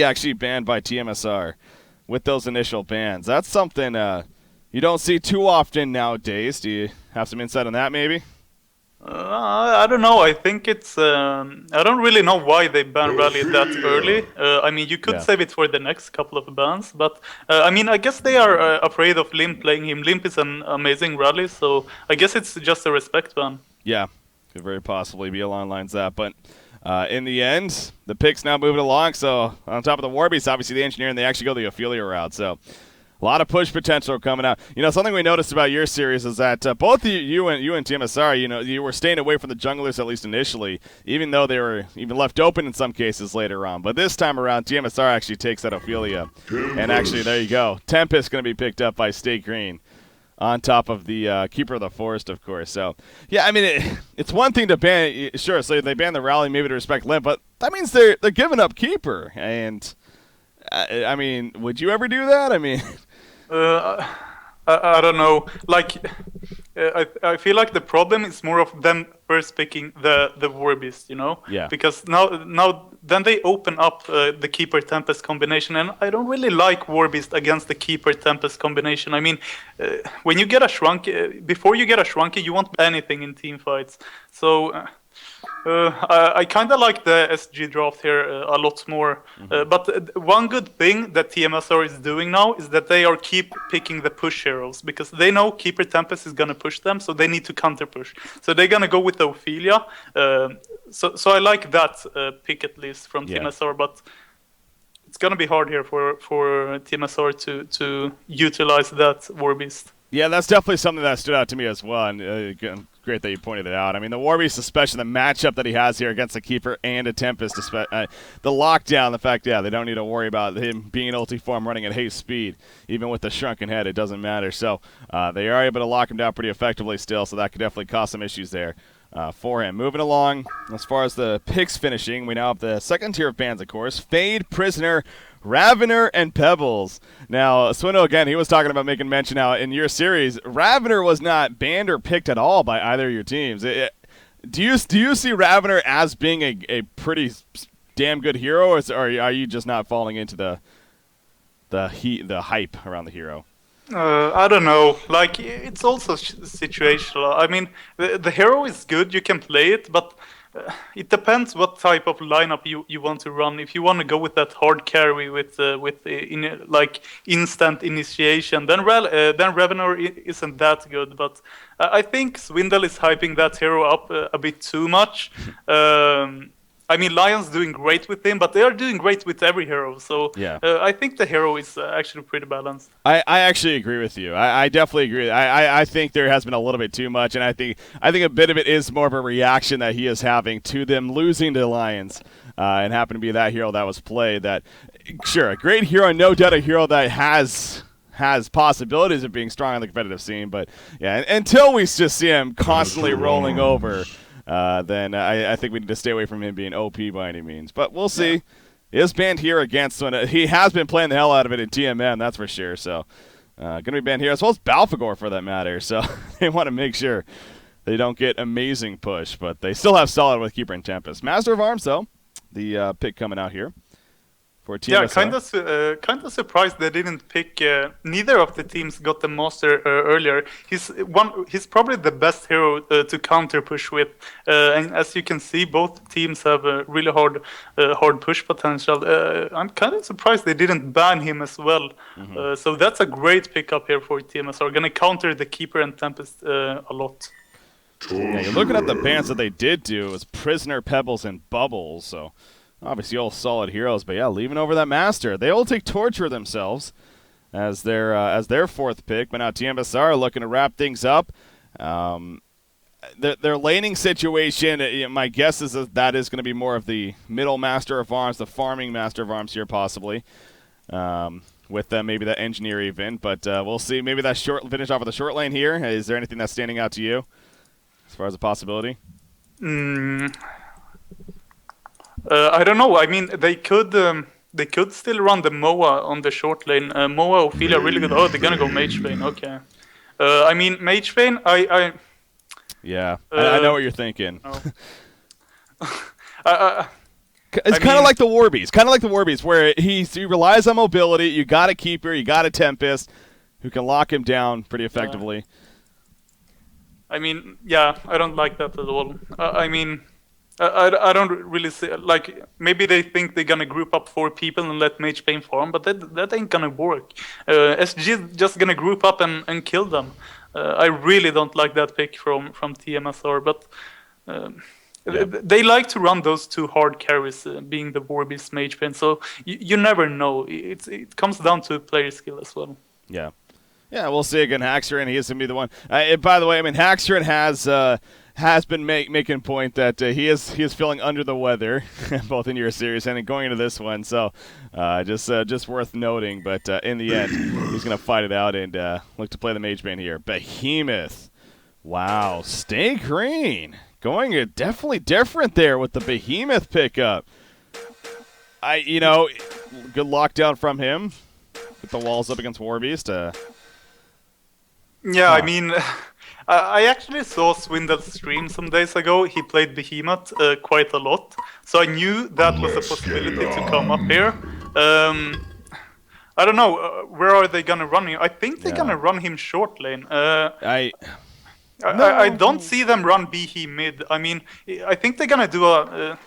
Actually banned by tmsR with those initial bans. That's something you don't see too often nowadays. Do you have some insight on that, maybe? I don't know. I think it's. I don't really know why they banned Rally that early. I mean, you could Yeah. save it for the next couple of bans, but I mean, I guess they are afraid of Limp playing him. Limp is an amazing Rally, so I guess it's just a respect ban. Yeah, could very possibly be along lines that. But in the end, the pick's now moving along. So on top of the Warbeast, obviously the engineer, and they actually go the Ophelia route. So a lot of push potential coming out. You know, something we noticed about your series is that both you and tmsR, you know, you were staying away from the junglers at least initially, even though they were even left open in some cases later on. But this time around, tmsR actually takes that Ophelia, and actually there you go, Tempest going to be picked up by Stay Green, on top of the Keeper of the Forest, of course. So, yeah, I mean, it's one thing to ban, sure, so they ban the Rally maybe to respect Limp, but that means they're giving up Keeper. And, I mean, would you ever do that? I mean... Uh, I don't know. Like, I feel like the problem is more of them first picking the Warbeast, you know? Yeah. Because now then they open up the Keeper Tempest combination, and I don't really like Warbeast against the Keeper Tempest combination. I mean, when you get a Shrunky, before you get a Shrunky, you want anything in team fights. So. I kind of like the SG draft here a lot more. But one good thing that tmsR is doing now is that they are keep picking the push heroes, because they know Keeper Tempest is going to push them, so they need to counter push. So they're going to go with the Ophelia. So I like that pick at least from tmsR, but it's going to be hard here for tmsR to utilize that Warbeast. Yeah, that's definitely something that stood out to me as well, and great that you pointed it out. I mean, the Warbeast, especially the matchup that he has here against the Keeper and a Tempest, the lockdown, the fact, they don't need to worry about him being in ulti form running at haste speed. Even with the shrunken head, it doesn't matter. So they are able to lock him down pretty effectively still, so that could definitely cause some issues there for him. Moving along, as far as the picks finishing, we now have the second tier of bans, of course. Fade, Prisoner, Ravener, and Pebbles. Now, Swindle, again, he was talking about making mention how in your series, Ravener was not banned or picked at all by either of your teams. Do you see Ravener as being a pretty damn good hero, or are you just not falling into the hype around the hero? I don't know. Like, it's also situational. I mean, the hero is good. You can play it, but it depends what type of lineup you want to run. If you want to go with that hard carry with like instant initiation, then Ravener isn't that good. But I think Swindle is hyping that hero up a bit too much. I mean, Lion's doing great with him, but they are doing great with every hero. So I think the hero is actually pretty balanced. I actually agree with you. I definitely agree. I think there has been a little bit too much, and I think a bit of it is more of a reaction that he is having to them losing to Lions, and happened to be that hero that was played. That, sure, a great hero, no doubt a hero that has possibilities of being strong on the competitive scene, but yeah, until we just see him constantly rolling over, then I think we need to stay away from him being OP by any means. But we'll see. Yeah. He is banned here against one. He has been playing the hell out of it in TMM, that's for sure. So, going to be banned here, as well as Balfagor for that matter. So, they want to make sure they don't get amazing push, but they still have solid with Keeper and Tempest. Master of Arms, though, the pick coming out here for tmsR. Yeah, kind of surprised they didn't pick. Neither of the teams got the Master earlier. He's probably the best hero to counter push with, and as you can see, both teams have a really hard push potential. I'm kind of surprised they didn't ban him as well. So that's a great pickup here for tmsR. Gonna counter the Keeper and Tempest a lot. Yeah, you're looking at the bans that they did do. It was Prisoner, Pebbles, and Bubbles. So. Obviously, all solid heroes, but yeah, leaving over that Master. They all take Torture themselves as their fourth pick, but now tmsR looking to wrap things up. Their laning situation, my guess is that is going to be more of the middle Master of Arms, the farming Master of Arms here possibly, with maybe that Engineer even, but we'll see. Maybe that finish off with the short lane here. Is there anything that's standing out to you as far as a possibility? I don't know. I mean, they could still run the Moa on the short lane. Moa, Ophelia, really good. Oh, they're gonna go Mage Bane. Okay. I mean, Mage Bane. Yeah, I know what you're thinking. No. It's kind of like the Warbeast, where he relies on mobility. You got a Keeper, you got a Tempest, who can lock him down pretty effectively. I mean, yeah, I don't like that at all. I mean, I don't really see, like, maybe they think they're gonna group up 4 people and let Mage Bane farm, but that ain't gonna work. SG is just gonna group up and kill them. I really don't like that pick from tmsR, but they like to run those 2 hard carries, being the Warbeast Mage Bane, so you never know. It comes down to player skill as well. Yeah. Yeah, we'll see again. Haxerin, he is going to be the one. By the way, I mean, Haxerin has been making point that he is feeling under the weather, both in your series and going into this one. So just worth noting. But in the end, he's going to fight it out and look to play the Mage Bane here. Behemoth. Wow, stay green. Going definitely different there with the Behemoth pickup. Good lockdown from him with the walls up against Warbeast. Yeah, I mean, I actually saw Swindle's stream some days ago. He played Behemoth quite a lot, so I knew that was a possibility to come up here. I don't know, where are they gonna run him? I think they're gonna run him short lane. I don't see them run Behe mid. I mean, I think they're gonna do a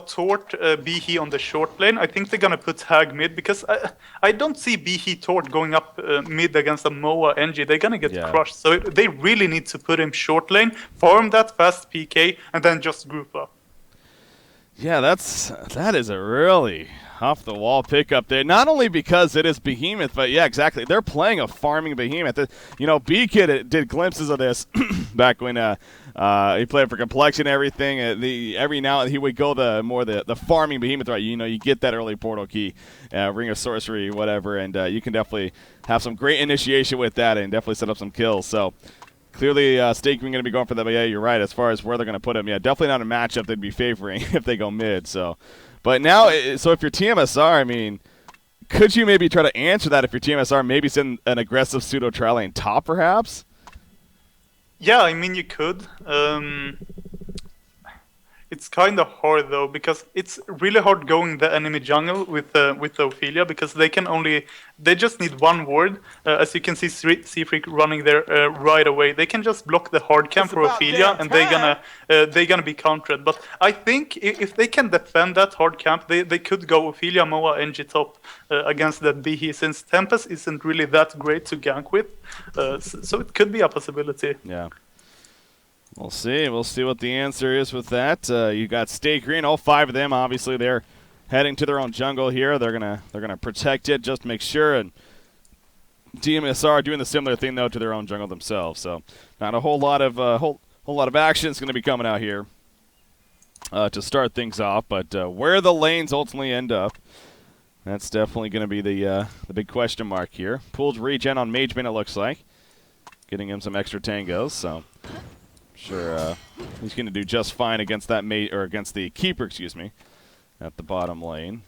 Tort Behe on the short lane. I think they're gonna put Hag mid, because I don't see Behe Tort going up mid against a Moa NG. They're gonna get crushed. So they really need to put him short lane, farm that fast PK, and then just group up. Yeah, that is a really off the wall pickup there. Not only because it is Behemoth, but yeah, exactly. They're playing a farming Behemoth. B-Kid did glimpses of this back when he played for Complexion and everything. Every now and then he would go the farming Behemoth, right? You get that early portal key, Ring of Sorcery, whatever, and you can definitely have some great initiation with that and definitely set up some kills. So clearly, Stakeman going to be going for that. But yeah, you're right. As far as where they're going to put him, yeah, definitely not a matchup they'd be favoring if they go mid. So, but now, so if you're TMSR, I mean, could you maybe try to answer that if you're TMSR? Maybe send an aggressive pseudo tri lane top, perhaps. Yeah, I mean, you could. It's kind of hard though, because it's really hard going the enemy jungle with Ophelia, because they just need 1 ward. As you can see, Seafreak running there right away. They can just block the hard camp for Ophelia, and they're gonna be countered. But I think if they can defend that hard camp, they could go Ophelia, Moa, NG top against that Behe, since Tempest isn't really that great to gank with. So it could be a possibility. Yeah. We'll see. We'll see what the answer is with that. You got Stay Green. All 5 of them, obviously, they're heading to their own jungle here. They're gonna protect it, just to make sure. And DMSR doing the similar thing though to their own jungle themselves. So not a whole lot of action is going to be coming out here to start things off. But where the lanes ultimately end up, that's definitely going to be the big question mark here. Pooled regen on Mage Bane, it looks like, getting him some extra tangos. So. Sure, he's going to do just fine against that against the Keeper, excuse me, at the bottom lane.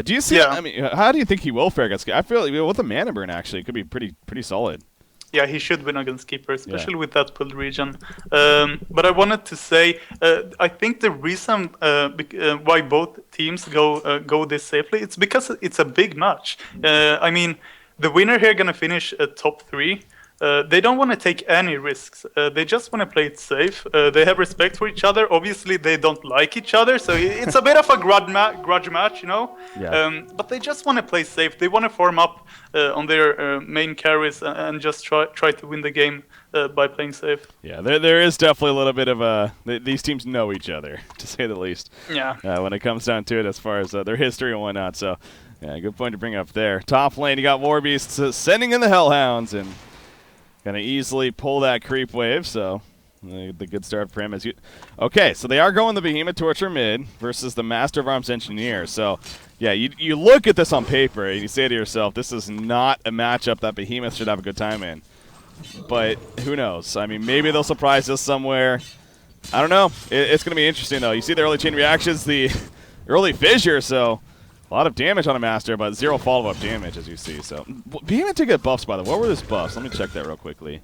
Do you see? Yeah. I mean, how do you think he will fare against? I feel like with the mana burn, actually, it could be pretty solid. Yeah, he should win against Keeper, especially with that pulled region. But I wanted to say, I think the reason why both teams go this safely, it's because it's a big match. I mean, the winner here gonna finish top 3. They don't want to take any risks. They just want to play it safe. They have respect for each other. Obviously, they don't like each other, so it's a bit of a grudge match, you know? Yeah. But they just want to play safe. They want to form up on their main carries and just try to win the game by playing safe. Yeah, there is definitely a little bit of these teams know each other, to say the least. Yeah. When it comes down to it, as far as their history and whatnot. So, yeah, good point to bring up there. Top lane, you got Warbeast sending in the Hellhounds and going to easily pull that creep wave, so the good start for him. Okay, so they are going the Behemoth Torture mid versus the Master of Arms Engineer. So, yeah, you look at this on paper and you say to yourself, this is not a matchup that Behemoth should have a good time in. But who knows? I mean, maybe they'll surprise us somewhere. I don't know. It's going to be interesting, though. You see the early chain reactions, the early fissure, so a lot of damage on a Master, but 0 follow-up damage, as you see. So, Behemoth did get buffs, by the way. What were his buffs? Let me check that real quickly.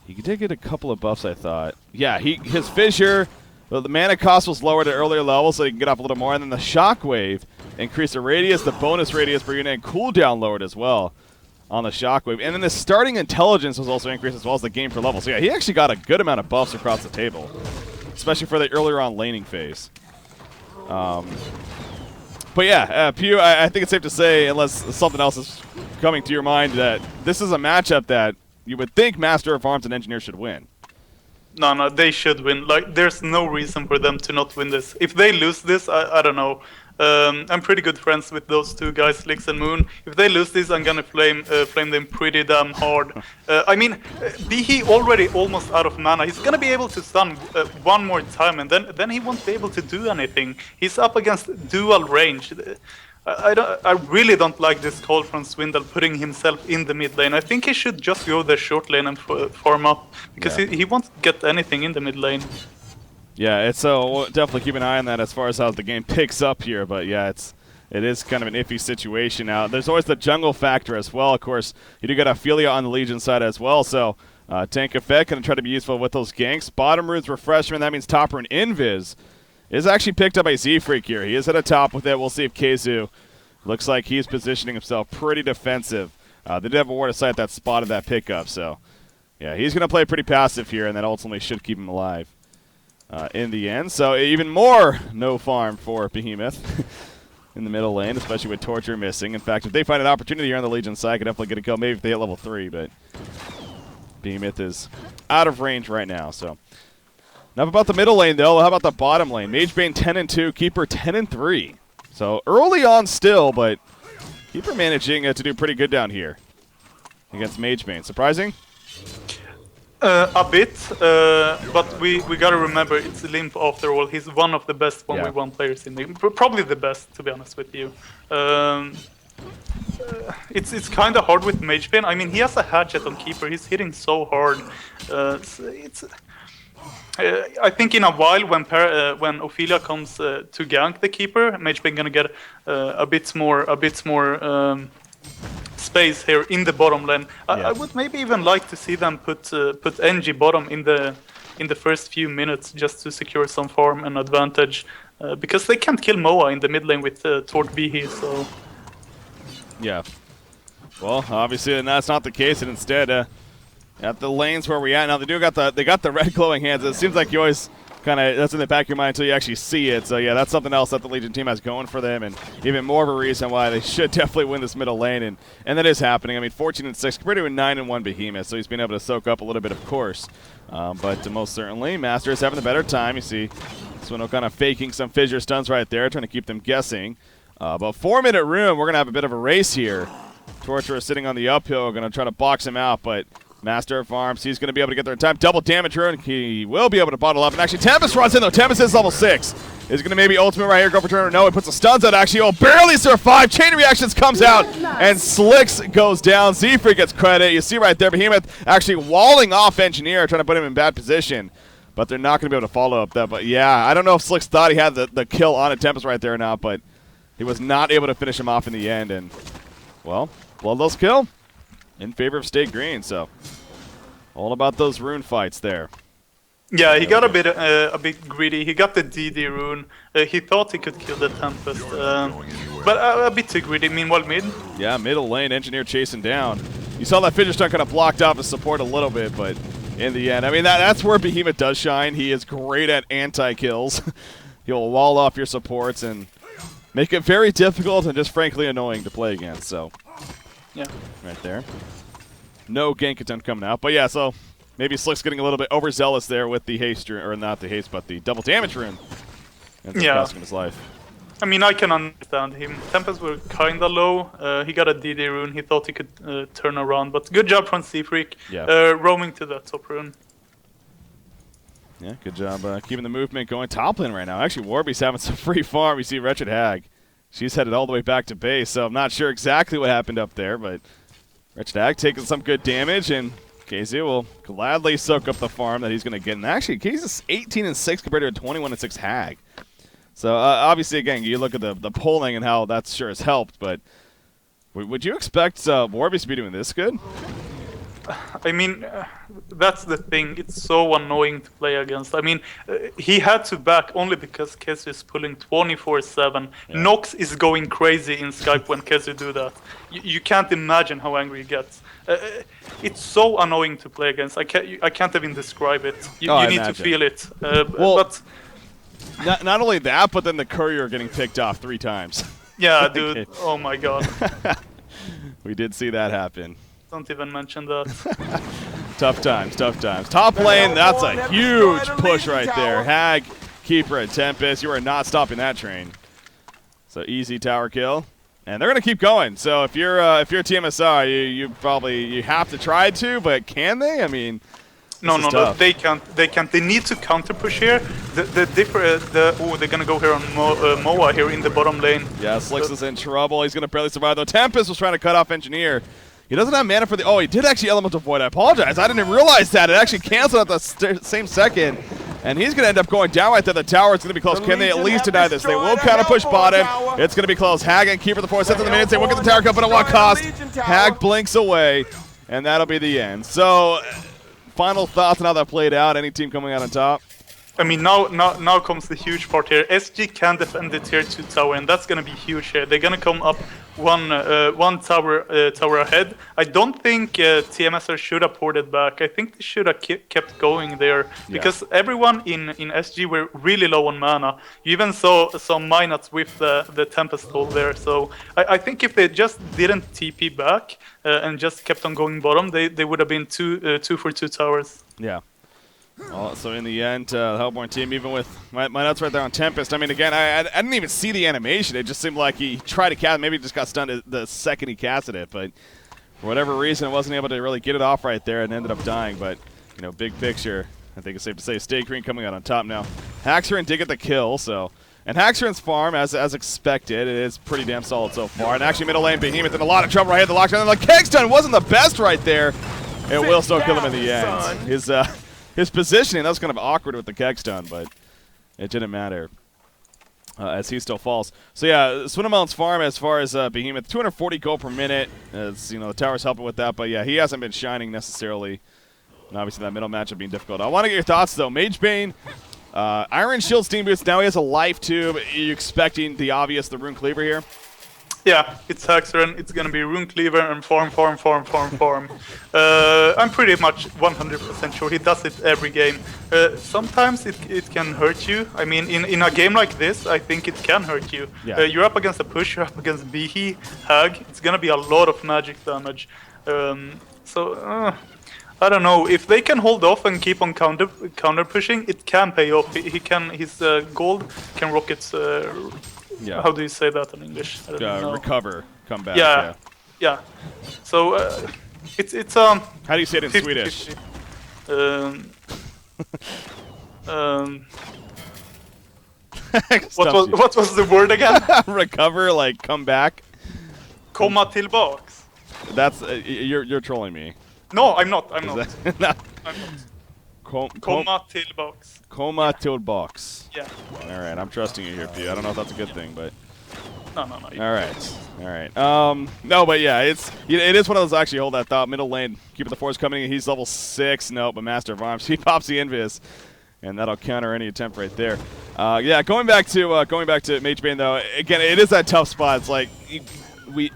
He did get a couple of buffs, I thought. Yeah, his fissure But the mana cost was lowered at earlier levels, so you can get off a little more. And then the Shockwave increased the radius, the bonus radius per unit, and cooldown lowered as well on the Shockwave. And then the starting intelligence was also increased, as well as the game per level. So yeah, he actually got a good amount of buffs across the table, especially for the earlier on laning phase. But yeah, Pew, I think it's safe to say, unless something else is coming to your mind, that this is a matchup that you would think Master of Arms and Engineer should win. No, they should win. Like, there's no reason for them to not win this. If they lose this, I don't know. I'm pretty good friends with those two guys, Lix and Moon. If they lose this, I'm gonna flame them pretty damn hard. I mean, be he already almost out of mana, he's gonna be able to stun one more time, and then he won't be able to do anything. He's up against dual range. I really don't like this call from Swindle putting himself in the mid lane. I think he should just go the short lane and farm up, because he won't get anything in the mid lane. Yeah, it's so we'll definitely keep an eye on that as far as how the game picks up here. But yeah, it is kind of an iffy situation now. There's always the jungle factor as well. Of course, you do got Ophelia on the Legion side as well. So tank effect going to try to be useful with those ganks. Bottom rune's refreshment. That means top rune Invis is actually picked up by Z-Freak here. He is at a top with it. We'll see if Keizu looks like he's positioning himself pretty defensive. They did have a ward of sight that spotted that pickup. So yeah, he's going to play pretty passive here, and that ultimately should keep him alive. In the end. So even more no farm for Behemoth in the middle lane, especially with Torture missing. In fact, if they find an opportunity here on the Legion side, could definitely get a kill, maybe if they hit level 3, but Behemoth is out of range right now. So enough about the middle lane, though. How about the bottom lane? Magebane 10-2, Keeper 10-3. So early on still, but Keeper managing to do pretty good down here against Magebane. Surprising? A bit, but we gotta remember it's Limp after all. He's one of the best 1v1 players in the game. Probably the best, to be honest with you. It's kind of hard with Magebane. I mean, he has a hatchet on Keeper. He's hitting so hard. I think in a while, when Ophelia comes to gank the Keeper, Magebane gonna get a bit more space here in the bottom lane. I would maybe even like to see them put NG bottom in the first few minutes just to secure some farm and advantage, because they can't kill Moa in the mid lane with Tort Bihi. So yeah, well, obviously that's not the case, and instead at the lanes where we at now, they got the red glowing hands. It seems like you always kind of, that's in the back of your mind until you actually see it. So yeah, that's something else that the Legion team has going for them, and even more of a reason why they should definitely win this middle lane, and that is happening. I mean, 14-6 compared to a 9-1 Behemoth, so he's been able to soak up a little bit, of course. But most certainly, Master is having the better time. You see Swindle kind of faking some fissure stuns right there, trying to keep them guessing. But 4-minute rune, we're going to have a bit of a race here. Torture is sitting on the uphill, going to try to box him out, but Master of Arms, he's going to be able to get there in time. Double damage rune, he will be able to bottle up. And actually, Tempest runs in, though. Tempest is level 6. Is going to maybe ultimate right here, go for turn. No, he puts the stuns out, actually. Oh, barely survive. Chain reactions comes out, and Slicks goes down. Z-Freak gets credit. You see right there, Behemoth actually walling off Engineer, trying to put him in bad position. But they're not going to be able to follow up that. But yeah, I don't know if Slicks thought he had the kill on a Tempest right there or not, but he was not able to finish him off in the end. And, well, Bloodlust kill in favor of State Green, so all about those rune fights there. Yeah, he got a bit greedy. He got the DD rune. He thought he could kill the Tempest, but a bit too greedy. Meanwhile, mid. Yeah, middle lane, Engineer chasing down. You saw that finish stun kind of blocked off his support a little bit, but in the end, I mean, that's where Behemoth does shine. He is great at anti-kills. He'll wall off your supports and make it very difficult and just frankly annoying to play against. So, yeah, right there. No gank attempt coming out, but yeah, so maybe Slick's getting a little bit overzealous there with the haste, or not the haste, but the double damage rune. Yeah. Costing his life. I mean, I can understand him. Tempest were kinda low. He got a DD rune. He thought he could turn around, but good job from Z-Freak. Yeah. Roaming to that top rune. Yeah, good job keeping the movement going. Top lane right now. Actually, Warby's having some free farm. We see Wretched Hag. She's headed all the way back to base, so I'm not sure exactly what happened up there, but Wretched Hag taking some good damage, and KZ will gladly soak up the farm that he's going to get. And actually, KZ's 18-6 compared to a 21-6 Hag. So, obviously, again, you look at the polling and how that sure has helped, but would you expect Warby's to be doing this good? I mean, that's the thing. It's so annoying to play against. I mean, he had to back only because Kesu is pulling 24/7. Yeah. Nox is going crazy in Skype when Kesu do that. You can't imagine how angry he gets. It's so annoying to play against. I can't even describe it. You need to feel it. Well, but not only that, but then the courier getting picked off 3 times. yeah, dude. Oh my god. We did see that happen. Don't even mention that. Tough times, tough times. Top lane, that's a huge push right there. Hag, Keeper, and Tempest, you are not stopping that train. So easy tower kill. And they're going to keep going. So if you're tmsR, you have to try to, but can they? I mean, no, they can't. They can't. They need to counter push here. They're gonna go here on Moa here in the bottom lane. Yeah, Slicks is in trouble. He's gonna barely survive though. Tempest was trying to cut off Engineer. He doesn't have mana for the. Oh, he did actually Elemental Void. I apologize. I didn't even realize that. It actually canceled at the same second. And he's going to end up going down right there. The tower is going to be close. Can they at least deny this? They will kind of push bottom. It's going to be close. Hag and Keeper the 4 sets in the minutes. They will get the tower cut, but at what cost? Hag blinks away, and that'll be the end. So, final thoughts on how that played out. Any team coming out on top? I mean, now comes the huge part here. SG can defend the tier 2 tower, and that's going to be huge here. They're going to come up one tower ahead. I don't think tmsR should have ported back. I think they should have kept going there, because everyone in SG were really low on mana. You even saw some Minats with the Tempest hold there. So I think if they just didn't TP back and just kept on going bottom, they would have been 2 for 2 towers. Yeah. Well, so in the end, the Hellborn team, even with my nuts right there on Tempest, I mean, again, I didn't even see the animation. It just seemed like he tried to cast, maybe he just got stunned the second he casted it, but for whatever reason, wasn't able to really get it off right there and ended up dying. But, you know, big picture, I think it's safe to say Stay Green coming out on top now. Haxorn did get the kill, so. And Haxorn's farm, as expected, it is pretty damn solid so far. And actually, middle lane, Behemoth in a lot of trouble right here. The lockdown, and the Kegstun wasn't the best right there. It will still kill him in the end. His positioning, that was kind of awkward with the Kegstun, but it didn't matter as he still falls. So yeah, Swinamount's farm as far as Behemoth, 240 gold per minute. As you know, the tower's helping with that, but yeah, he hasn't been shining necessarily. And obviously that middle matchup being difficult. I want to get your thoughts though. Magebane, Iron Shield, Steam Boots. Now he has a life tube. Are you expecting the obvious, the Rune Cleaver here? Yeah, it's Haxorn. It's gonna be Rune Cleaver and farm. I'm pretty much 100% sure he does it every game. Sometimes it can hurt you. I mean, in a game like this, I think it can hurt you. Yeah. You're up against a push, you're up against Behe, Hag. It's gonna be a lot of magic damage. I don't know. If they can hold off and keep on counter pushing, it can pay off. His gold can rocket. Yeah. How do you say that in English? I don't know. Recover, come back. Yeah. So it's How do you say it in 50, Swedish? 50. What was the word again? Recover, like come back. Komma tillbaks. That's you're trolling me. No, I'm not. I'm not. No. I'm not. Komma tillbaks. Komma tillbaks. Yeah. All right, I'm trusting you here, P. I don't know if that's a good thing, but. No. All right. No, but yeah, it is one of those. Actually, hold that thought. Middle lane, Keeper the Force coming in. He's level 6. No, but Master of Arms. He pops the Invis, and that'll counter any attempt right there. Yeah, going back to Magebane though. Again, it is that tough spot. It's like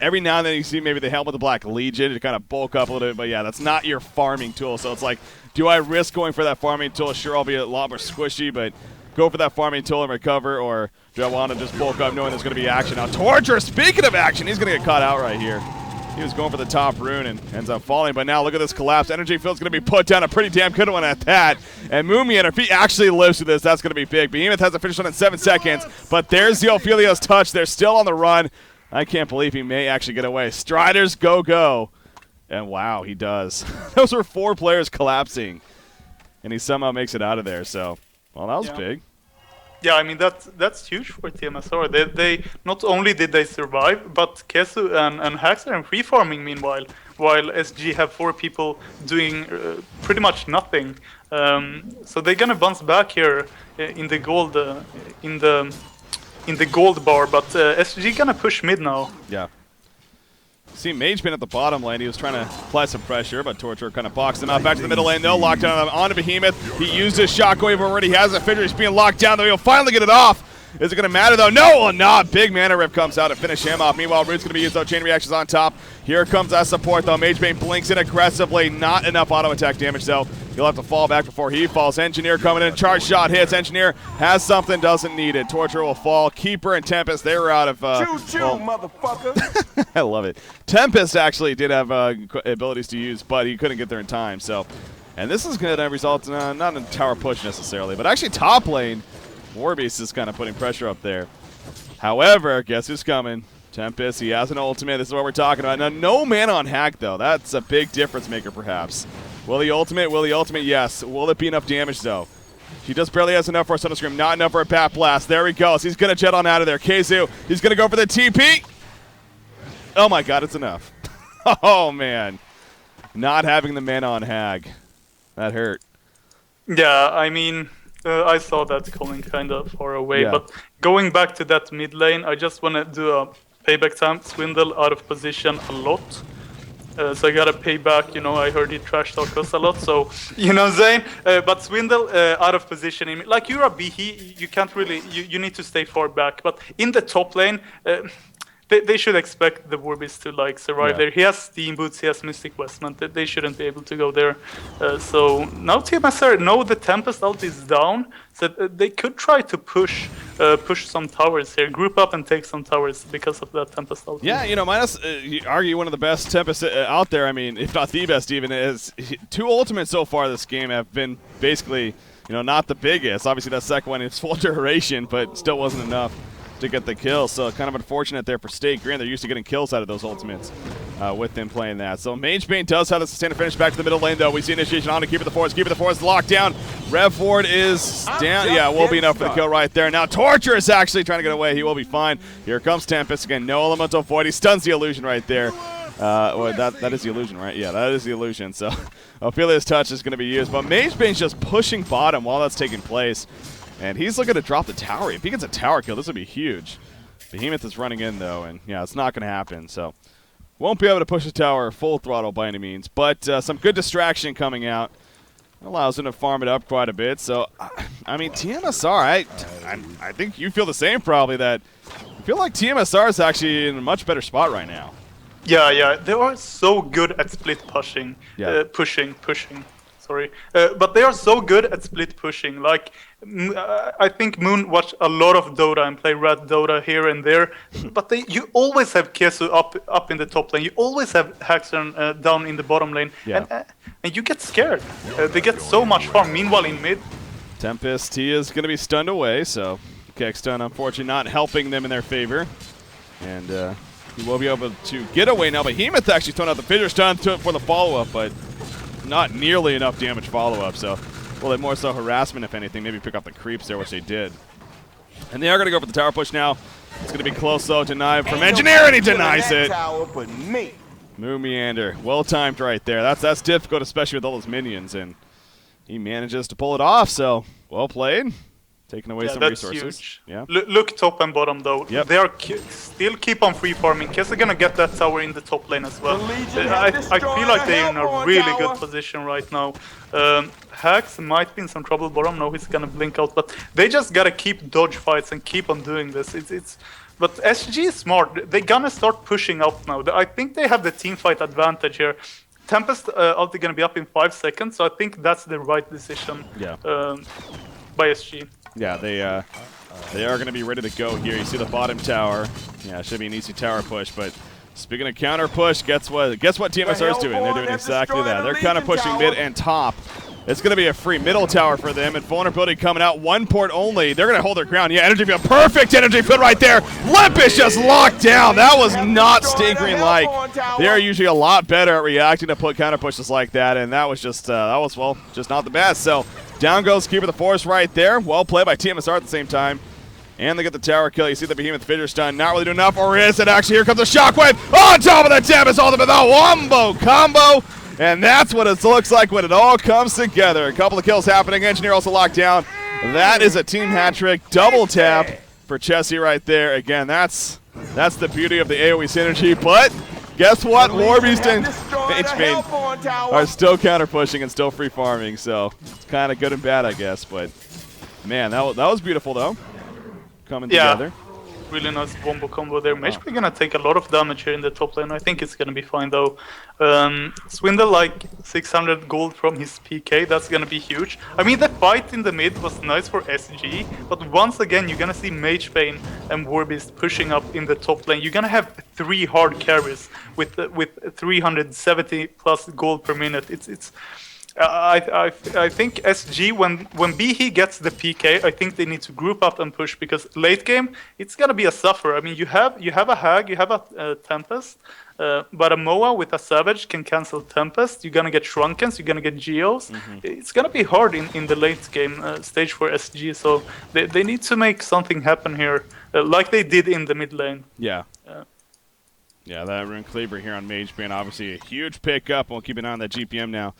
every now and then you see maybe the Helm with the Black Legion to kind of bulk up a little bit, but yeah, that's not your farming tool. So it's like, do I risk going for that farming tool? Sure, I'll be a lot more squishy, but go for that farming tool and recover, or do I want to just bulk up knowing there's going to be action? Now, Torture, speaking of action, he's going to get caught out right here. He was going for the top rune and ends up falling, but now look at this collapse. Energy Field's going to be put down, a pretty damn good one at that. And Mumian, if he actually lives through this, that's going to be big. Behemoth has to finish on in 7 seconds, but there's the Ophelia's touch. They're still on the run. I can't believe he may actually get away. Striders, go. And wow, he does. Those were 4 players collapsing, and he somehow makes it out of there. So, well, that was big. Yeah, I mean that's huge for tmsR. They not only did they survive, but Kesu and Hax are in free farming meanwhile, while SG have 4 people doing pretty much nothing. So they're gonna bounce back here in the gold in the gold bar, but SG gonna push mid now. Yeah. See Magebane at the bottom lane. He was trying to apply some pressure, but Torture kind of boxed him out. Back to the middle lane, though. Lockdown onto Behemoth. He used his shockwave already. Has a Fidget. He's being locked down, though. He'll finally get it off. Is it going to matter, though? No, well, not. Big mana rip comes out to finish him off. Meanwhile, Root's going to be used, though. Chain reactions on top. Here comes that support, though. Magebane blinks in aggressively. Not enough auto attack damage, though. He'll have to fall back before he falls. Engineer coming in. Charge shot hits. Engineer has something, doesn't need it. Torture will fall. Keeper and Tempest, they were out of... Choo-choo, motherfucker. I love it. Tempest actually did have abilities to use, but he couldn't get there in time, so... And this is going to result in, not in a tower push necessarily, but actually top lane, Warbeast is kind of putting pressure up there. However, guess who's coming? Tempest, he has an ultimate. This is what we're talking about. Now, no mana on hack, though. That's a big difference maker, perhaps. Will the ultimate? Will the ultimate? Yes. Will it be enough damage, though? She just barely has enough for a Sun Scream. Not enough for a Bat Blast. There he goes. He's going to jet on out of there. Keizu, he's going to go for the TP. Oh, my God, it's enough. Oh, man. Not having the mana on Hag. That hurt. Yeah, I mean, I saw that coming kind of far away. Yeah. But going back to that mid lane, I just want to do a payback time. Swindle out of position a lot. So I got to pay back. You know, I heard he trash talk us a lot. So, you know what I'm saying? But Swindle out of position. Like, you're a B, you can't really, you need to stay far back. But in the top lane, they should expect the Warbeast to like survive there. He has Steam Boots, he has Mystic Westman. They shouldn't be able to go there. So now tmsR, no, the Tempest ult is down. So they could try to push some towers here, group up and take some towers because of that Tempest ult. Yeah, you know, minus you argue one of the best Tempest out there. I mean, if not the best, even is 2 ultimates so far this game have been basically, you know, not the biggest. Obviously, that second one is full duration, but still wasn't enough to get the kill, so kind of unfortunate there for State Green. They're used to getting kills out of those ultimates with them playing that. So Magebane does have the sustainer finish back to the middle lane, though. We see initiation on to Keeper the Forest. Keeper the Forest locked down. Rev Ward is down. Yeah, will be enough for the kill right there. Now Torture is actually trying to get away. He will be fine. Here comes Tempest again. No elemental void. He stuns the illusion right there. Well, that is the illusion, right? Yeah, that is the illusion. So Ophelia's touch is going to be used, but Magebane's just pushing bottom while that's taking place. And he's looking to drop the tower. If he gets a tower kill, this would be huge. Behemoth is running in, though, and yeah, it's not going to happen. So won't be able to push the tower full throttle by any means. But some good distraction coming out. Allows him to farm it up quite a bit. So, I mean, tmsR, I think you feel the same probably, that I feel like tmsR is actually in a much better spot right now. Yeah, they are so good at split pushing. Pushing. Sorry, but they are so good at split pushing. Like, I think Moon watched a lot of Dota and play Red Dota here and there, but you always have Keizu up in the top lane. You always have Haxorn down in the bottom lane, and you get scared. They get so much farm. Meanwhile, in mid, Tempest, he is going to be stunned away, so Kekstun, unfortunately, not helping them in their favor, and he will be able to get away now. Behemoth actually throwing out the fissure stun for the follow-up, but not nearly enough damage follow-up, so well, they more so harassment, if anything. Maybe pick up the creeps there, which they did. And they are going to go for the tower push now. It's going to be close, though. Denied from Engineer, and he denies it. Moo Meander. Well-timed right there. That's difficult, especially with all those minions, and he manages to pull it off, so well played. Taking away some resources. Huge. Yeah. Look top and bottom, though. Yep. They are still keep on free farming. Guess they're gonna get that tower in the top lane as well. I feel like they're in a really good position right now. Hax might be in some trouble bottom. No, he's gonna blink out, but they just gotta keep dodge fights and keep on doing this. But SG is smart. They're gonna start pushing up now. I think they have the team fight advantage here. Tempest ulti gonna be up in 5 seconds, so I think that's the right decision. By SG. Yeah, they are going to be ready to go here. You see the bottom tower. Yeah, it should be an easy tower push, but speaking of counter push, guess what tmsR is doing? They're doing exactly that. They're counter pushing mid and top. It's going to be a free middle tower for them, and vulnerability coming out. 1 port only. They're going to hold their ground. Yeah, energy field. Perfect energy field right there. Limpus just locked down. That was not Stay Green-like. They are usually a lot better at reacting to put counter pushes like that, and that was just, well, just not the best. So down goes Keeper the Forest right there. Well played by tmsR at the same time. And they get the tower kill. You see the Behemoth fissure stun. Not really doing enough, or is it actually? Here comes the Shockwave on top of the Tempest ultimate. The wombo combo. And that's what it looks like when it all comes together. A couple of kills happening. Engineer also locked down. That is a team hat trick. Double tap for Chessie right there. Again, that's the beauty of the AoE synergy. But guess what? The Legion Warbeast have and destroyed a H-Bane Hellborn tower. are still counter pushing and still free farming, so it's kind of good and bad, I guess. But man, that was beautiful though, coming together. Really nice wombo combo there. Mage Bane gonna take a lot of damage here in the top lane. I think it's gonna be fine though. Swindle like 600 gold from his PK. That's gonna be huge. I mean, the fight in the mid was nice for SG, but once again, you're gonna see Mage Bane and Warbeast pushing up in the top lane. You're gonna have 3 hard carries with 370 plus gold per minute. I think SG when BH gets the PK, I think they need to group up and push, because late game it's gonna be a suffer. I mean, you have a Hag, you have a Tempest, but a Moa with a Savage can cancel Tempest. You're gonna get Shrunkens, you're gonna get Geos. It's gonna be hard in the late game stage for SG. So they need to make something happen here, like they did in the mid lane. Yeah. Yeah, that Rune Cleaver here on Mage Bane, obviously a huge pickup. We'll keep an eye on that GPM now.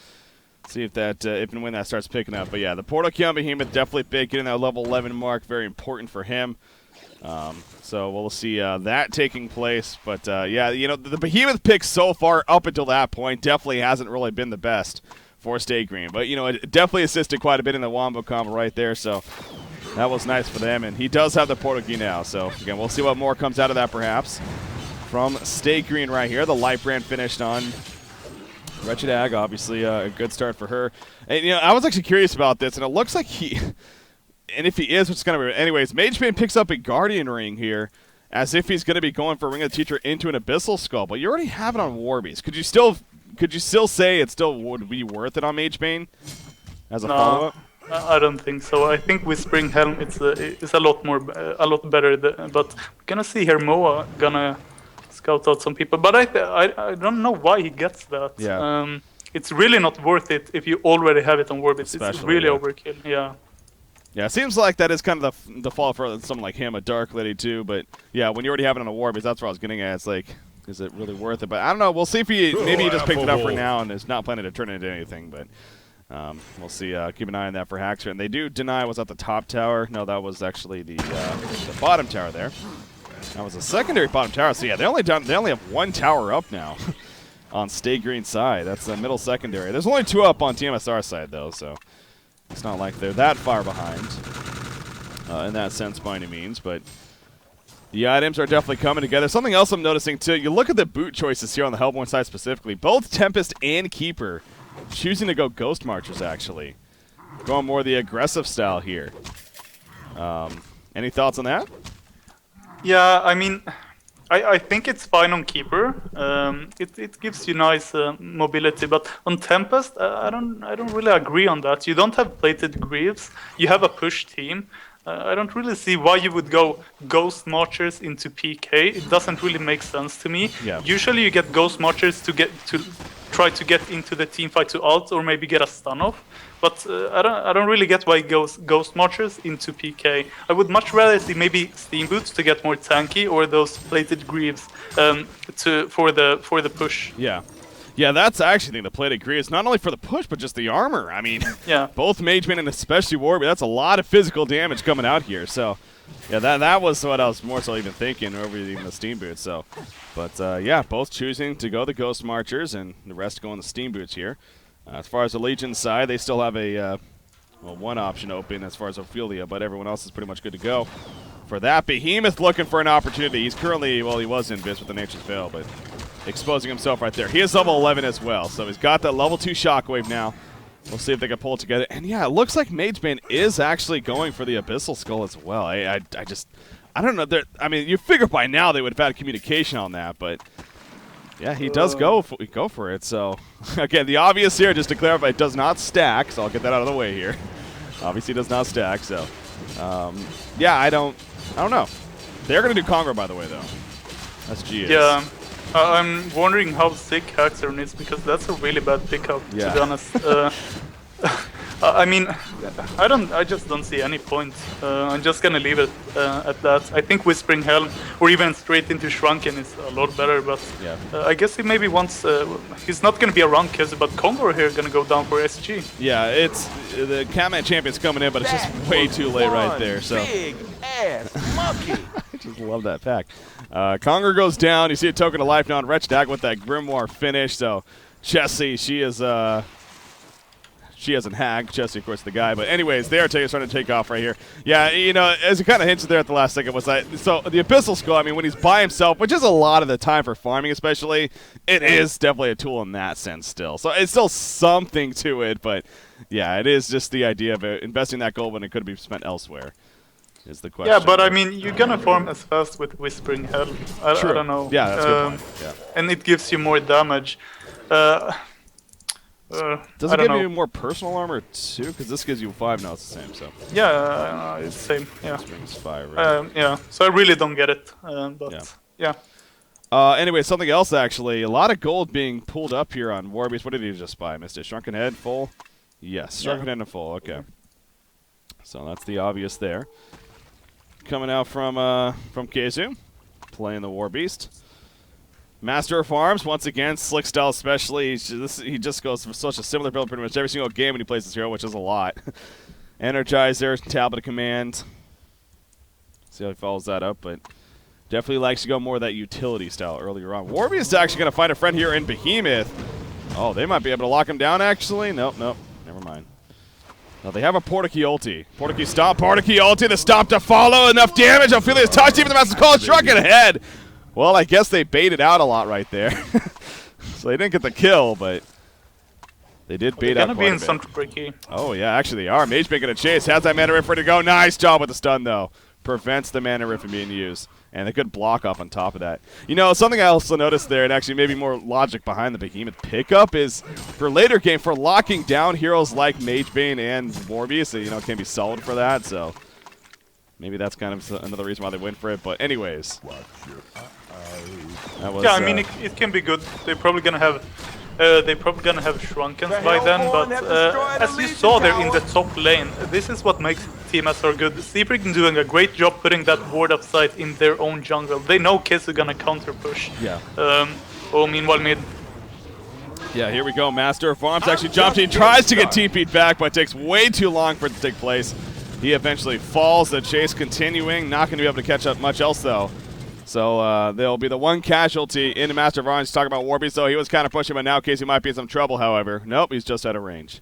See if that, if and when that starts picking up. But yeah, the Portal Kill on Behemoth definitely big, getting that level 11 mark, very important for him. So we'll see that taking place. But yeah, you know, the Behemoth pick so far up until that point definitely hasn't really been the best for Stay Green. But you know, it definitely assisted quite a bit in the Wombo combo right there. So that was nice for them, and he does have the Portal Key now. So again, we'll see what more comes out of that perhaps from Stay Green right here. The Light Brand finished on Wretched Hag, obviously a good start for her. And, you know, I was actually curious about this, and it looks like he, and if he is, which is kind of, anyways, Mage Bane picks up a Guardian Ring here, as if he's going to be going for Ring of the Teacher into an Abyssal Skull, but you already have it on Warbeast. Could you still say it still would be worth it on Mage Bane as a follow-up? I don't think so. I think Whispering Helm it's a lot better, but we're gonna see here Moa gonna scout out some people, but I don't know why he gets that. Yeah. It's really not worth it if you already have it on Warbeast. It's really overkill. Yeah. Yeah, it seems like that is kind of the default for someone like him, a Dark Lady too. But yeah, when you already have it on a Warbeast, that's what I was getting at. It's like, is it really worth it? But I don't know. We'll see if maybe he just picked it up for now and is not planning to turn it into anything. But we'll see. Keep an eye on that for Haxer. And they do deny was at the top tower. No, that was actually the bottom tower there. That was a secondary bottom tower. So yeah, they only have 1 tower up now on Stay Green's side. That's the middle secondary. There's only 2 up on tmsR side though, so it's not like they're that far behind in that sense by any means. But the items are definitely coming together. Something else I'm noticing too, you look at the boot choices here on the Hellborn side specifically. Both Tempest and Keeper choosing to go Ghost Marchers actually. Going more the aggressive style here. Any thoughts on that? Yeah, I mean, I think it's fine on Keeper. It gives you nice mobility, but on Tempest, I don't really agree on that. You don't have plated Greaves. You have a push team. I don't really see why you would go Ghost Marchers into PK. It doesn't really make sense to me. Yeah. Usually you get Ghost Marchers to try to get into the team fight to ult or maybe get a stun off. But I don't really get why he goes Ghost Marchers into PK. I would much rather see maybe Steam Boots to get more tanky, or those plated Greaves for the push. Yeah. Yeah, that's actually the thing, the plated Greaves, not only for the push, but just the armor. I mean, yeah. Both Mage Bane and especially Warbeast, that's a lot of physical damage coming out here. So, yeah, that was what I was more so even thinking over even the Steam Boots. So, but yeah, both choosing to go the Ghost Marchers and the rest going the Steam Boots here. As far as the Legion side, they still have a one option open as far as Ophelia, but everyone else is pretty much good to go. For that, Behemoth looking for an opportunity. He's currently, well, he was in Vis with the Nature's Veil, but exposing himself right there. He is level 11 as well, so he's got that level 2 Shockwave now. We'll see if they can pull it together. And yeah, it looks like Mage Bane is actually going for the Abyssal Skull as well. I don't know. I mean, you figure by now they would have had communication on that, but yeah, he does go for it. So again, the obvious here, just to clarify, it does not stack. So I'll get that out of the way here. Obviously, it does not stack. So yeah, I don't know. They're gonna do Congo, by the way, though. That's GS. Yeah. I'm wondering how sick Haxorn is, because that's a really bad pickup, to be honest. I mean, I just don't see any point. I'm just gonna leave it at that. I think Whispering Helm, or even straight into Shrunken, is a lot better, but yeah. I guess he maybe wants, he's not gonna be a rank killer, but Congo here gonna go down for SG. Yeah, it's, the Catman Champion's coming in, but it's just way too late right there, so. Big ass monkey. Just love that pack. Conger goes down. You see a token of life now on Wretched Ag with that Grimoire finish. So Chessie, she is she hasn't hacked. Chessie, of course, the guy. But anyways, they are starting to take off right here. Yeah, you know, as it kind of hinted there at the last second was that, so the Abyssal Skull, I mean, when he's by himself, which is a lot of the time for farming especially, it is definitely a tool in that sense still. So it's still something to it, but yeah, it is just the idea of investing that gold when it could be spent elsewhere is the question. Yeah, but I mean, you're gonna farm as fast with Whispering Hell. I don't know. Yeah, that's a good point. Yeah. And it gives you more damage. Does it give you more personal armor too? Because this gives you 5 now. It's the same. So yeah, it's the same. Yeah. Whispering is 5. Right? Yeah. So I really don't get it. But yeah. Anyway, something else actually. A lot of gold being pulled up here on Warbeast. What did he just buy? Missed it. Shrunken Head full. Yes, Shrunken Head and full. Okay. So that's the obvious there. Coming out from Keizu, playing the Warbeast. Master of Arms, once again, slick style especially. He just goes for such a similar build pretty much every single game when he plays this hero, which is a lot. Energizer, Tablet of Command. See how he follows that up, but definitely likes to go more of that utility style earlier on. Warbeast is actually going to find a friend here in Behemoth. Oh, they might be able to lock him down, actually. Nope, never mind. No, they have a Portakey ulti. Portakey stop, Portakey ulti, the stop to follow, enough damage. Ophelia's touch, even the Master's Call, Shrunken Head. Well, I guess they baited out a lot right there. So they didn't get the kill, but they did bait out quite a bit. They're going to be in some tricky. Oh, yeah, actually they are. Mage making a chase. Has that mana rift ready to go. Nice job with the stun, though. Prevents the mana rift from being used. And a good block off on top of that. You know, something I also noticed there, and actually maybe more logic behind the Behemoth pickup, is for later game, for locking down heroes like Magebane and Warbeast, so, you know, can be solid for that, so maybe that's kind of another reason why they went for it. But anyways. That was, yeah, I mean, it can be good. They're probably gonna have Shrunkens by then, but as you saw there in the top lane, this is what makes tmsR good. Seafreak doing a great job putting that ward of sight in their own jungle. They know Kiss are gonna counter push. Yeah. Meanwhile mid. Yeah, here we go. Master of Arms actually jumps in, tries to get TP'd back, but it takes way too long for it to take place. He eventually falls. The chase continuing. Not going to be able to catch up much else, though. So there'll be the one casualty in the Master of Arms. Talking about Warbeast, though, he was kind of pushing, but now Casey might be in some trouble, however. Nope, he's just out of range.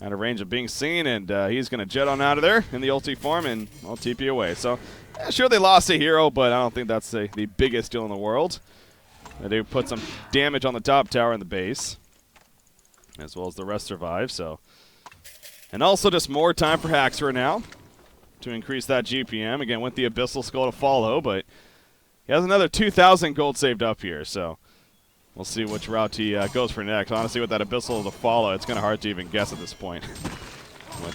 Out of range of being seen, and he's going to jet on out of there in the ulti form, and I'll TP away. So, sure, they lost a hero, but I don't think that's the biggest deal in the world. They put some damage on the top tower in the base, as well as the rest survive, so. And also just more time for Haxor now to increase that GPM. Again, with the Abyssal Skull to follow, but he has another 2,000 gold saved up here, so we'll see which route he goes for next. Honestly, with that Abyssal to follow, it's kind of hard to even guess at this point.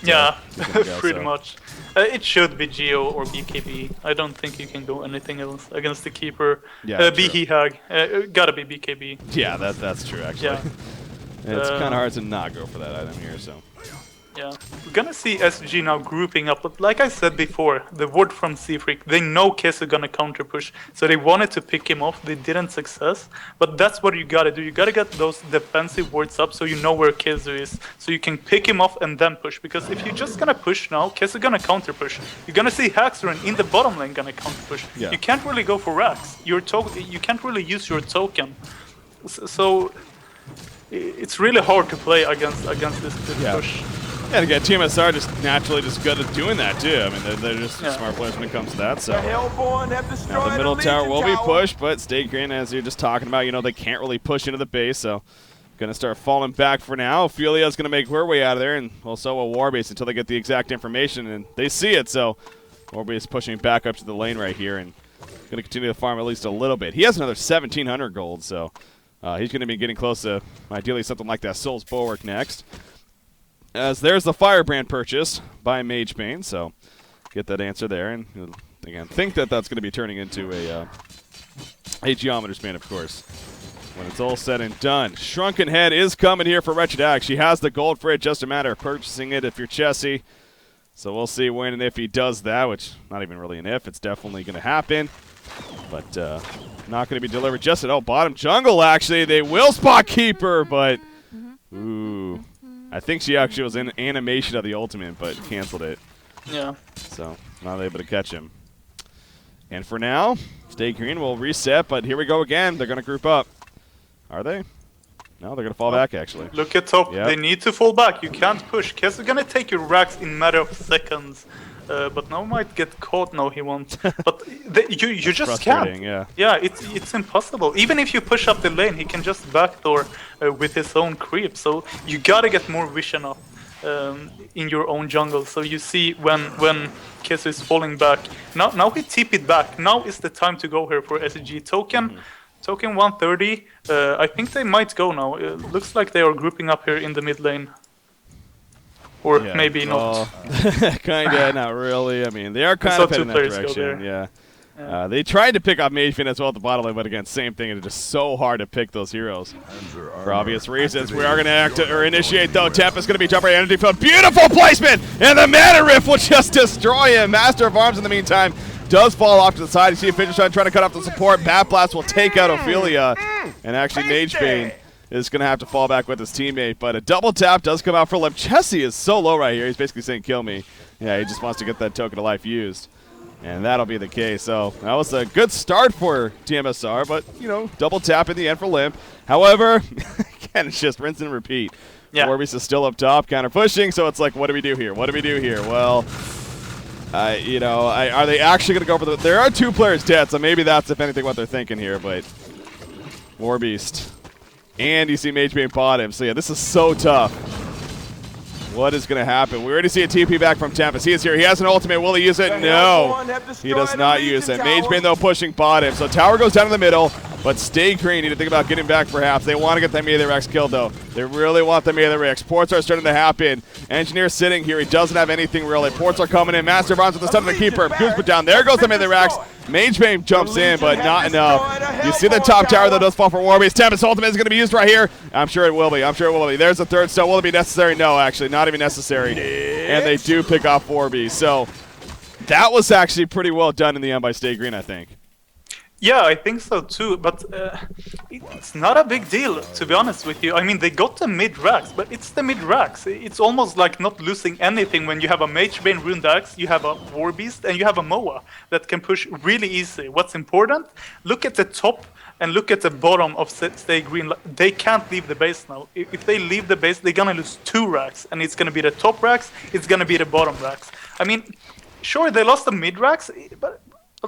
Yeah, pretty much. It should be Geo or BKB. I don't think you can go anything else against the Keeper. Yeah, BH Hag. Gotta be BKB. Yeah, that's true, actually. Yeah. It's kind of hard to not go for that item here, so. Yeah, we're gonna see SG now grouping up, but like I said before, the ward from Seafreak, they know Kiss are gonna counter push, so they wanted to pick him off, they didn't success, but that's what you gotta do, you gotta get those defensive wards up so you know where Kiss is, so you can pick him off and then push, because if you're just gonna push now, Kiss are gonna counter push. You're gonna see Haxor in the bottom lane gonna counter push. Yeah. You can't really go for Rax, you can't really use your token, so it's really hard to play against this push. And again, tmsR just naturally just good at doing that too. I mean, they're just smart players when it comes to that. So the middle tower will be pushed, but Stay Green, as you're just talking about, you know, they can't really push into the base, so gonna start falling back for now. Ophelia's gonna make her way out of there, and also a Warbeast until they get the exact information, and they see it. So Warbeast pushing back up to the lane right here, and gonna continue to farm at least a little bit. He has another 1,700 gold, so he's gonna be getting close to ideally something like that Soul's Bulwark next. As there's the Firebrand purchase by Magebane, so get that answer there. And again, think that that's going to be turning into a Geometer Span, of course, when it's all said and done. Shrunken Head is coming here for Wretched Ag. She has the gold for it, just a matter of purchasing it if you're Chessie. So we'll see when and if he does that, which not even really an if. It's definitely going to happen, but not going to be delivered just at all. Bottom jungle, actually. They will spot Keeper, but ooh. I think she actually was in animation of the ultimate, but canceled it. Yeah. So, not able to catch him. And for now, Stay Green will reset, but here we go again. They're going to group up. Are they? No, they're going to fall back, actually. Look at top. Yep. They need to fall back. You can't push. Kess is going to take your racks in matter of seconds. But now might get caught. No, he won't. But you just can't. Yeah. Yeah, it's impossible. Even if you push up the lane, he can just backdoor with his own creep. So you gotta get more vision up in your own jungle. So you see when Kess is falling back. Now he TP'd back. Now is the time to go here for SG token. Token 130. I think they might go now. It looks like they are grouping up here in the mid lane. Or Yeah, maybe not. Kinda, not really. I mean, they are kind of heading in that direction. Yeah. They tried to pick off Magefin as well at the bottom lane, but again, same thing. It's just so hard to pick those heroes for obvious reasons. We are going to initiate, though. Tempest going to be jumping right energy field. Beautiful placement! And the Mana Rift will just destroy him. Master of Arms, in the meantime, does fall off to the side. You see a Fidget Shot trying to cut off the support. Bat Blast will take out Ophelia. And actually, Magebane is going to have to fall back with his teammate. But a double tap does come out for Limp. Chessie is so low right here. He's basically saying, kill me. Yeah, he just wants to get that token of life used. And that'll be the case. So that was a good start for tmsR, but, you know, double tap in the end for Limp. However, again, it's just rinse and repeat. Yeah. Warbeast is still up top, counter pushing, so it's like, what do we do here? What do we do here? Well, you know, are they actually going to go for the... There are 2 players dead, so maybe that's, if anything, what they're thinking here, but Warbeast. And you see Magebane pot him, so yeah, this is so tough. What is going to happen? We already see a TP back from Tempest. He is here. He has an ultimate. Will he use it? No. He does not use it. Magebane, though, pushing bottom. So tower goes down in the middle, but Stay Green need to think about getting back, perhaps. They want to get that Melee Rex killed, though. They really want the Melee Rex. Ports are starting to happen. Engineer sitting here. He doesn't have anything, really. Ports are coming in. Master of Arms with the stun of the Keeper. Goose put down. There goes the Melee Rex. Magebane jumps in, but not enough. You see the top tower, though, does fall for Warbeast. Tempest ultimate is going to be used right here. I'm sure it will be. I'm sure it will be. There's a third stone. Will it be necessary? No, actually. Not even necessary. And they do pick off 4B. So that was actually pretty well done in the end by Stay Green, I think. Yeah, I think so too, but it's not a big deal, to be honest with you. I mean, they got the mid-racks, but it's the mid-racks. It's almost like not losing anything when you have a Magebane Rundax, you have a Warbeast, and you have a Moa that can push really easy. What's important? Look at the top and look at the bottom of Stay Green. They can't leave the base now. If they leave the base, they're gonna lose 2 racks, and it's gonna be the top racks, it's gonna be the bottom racks. I mean, sure, they lost the mid-racks, but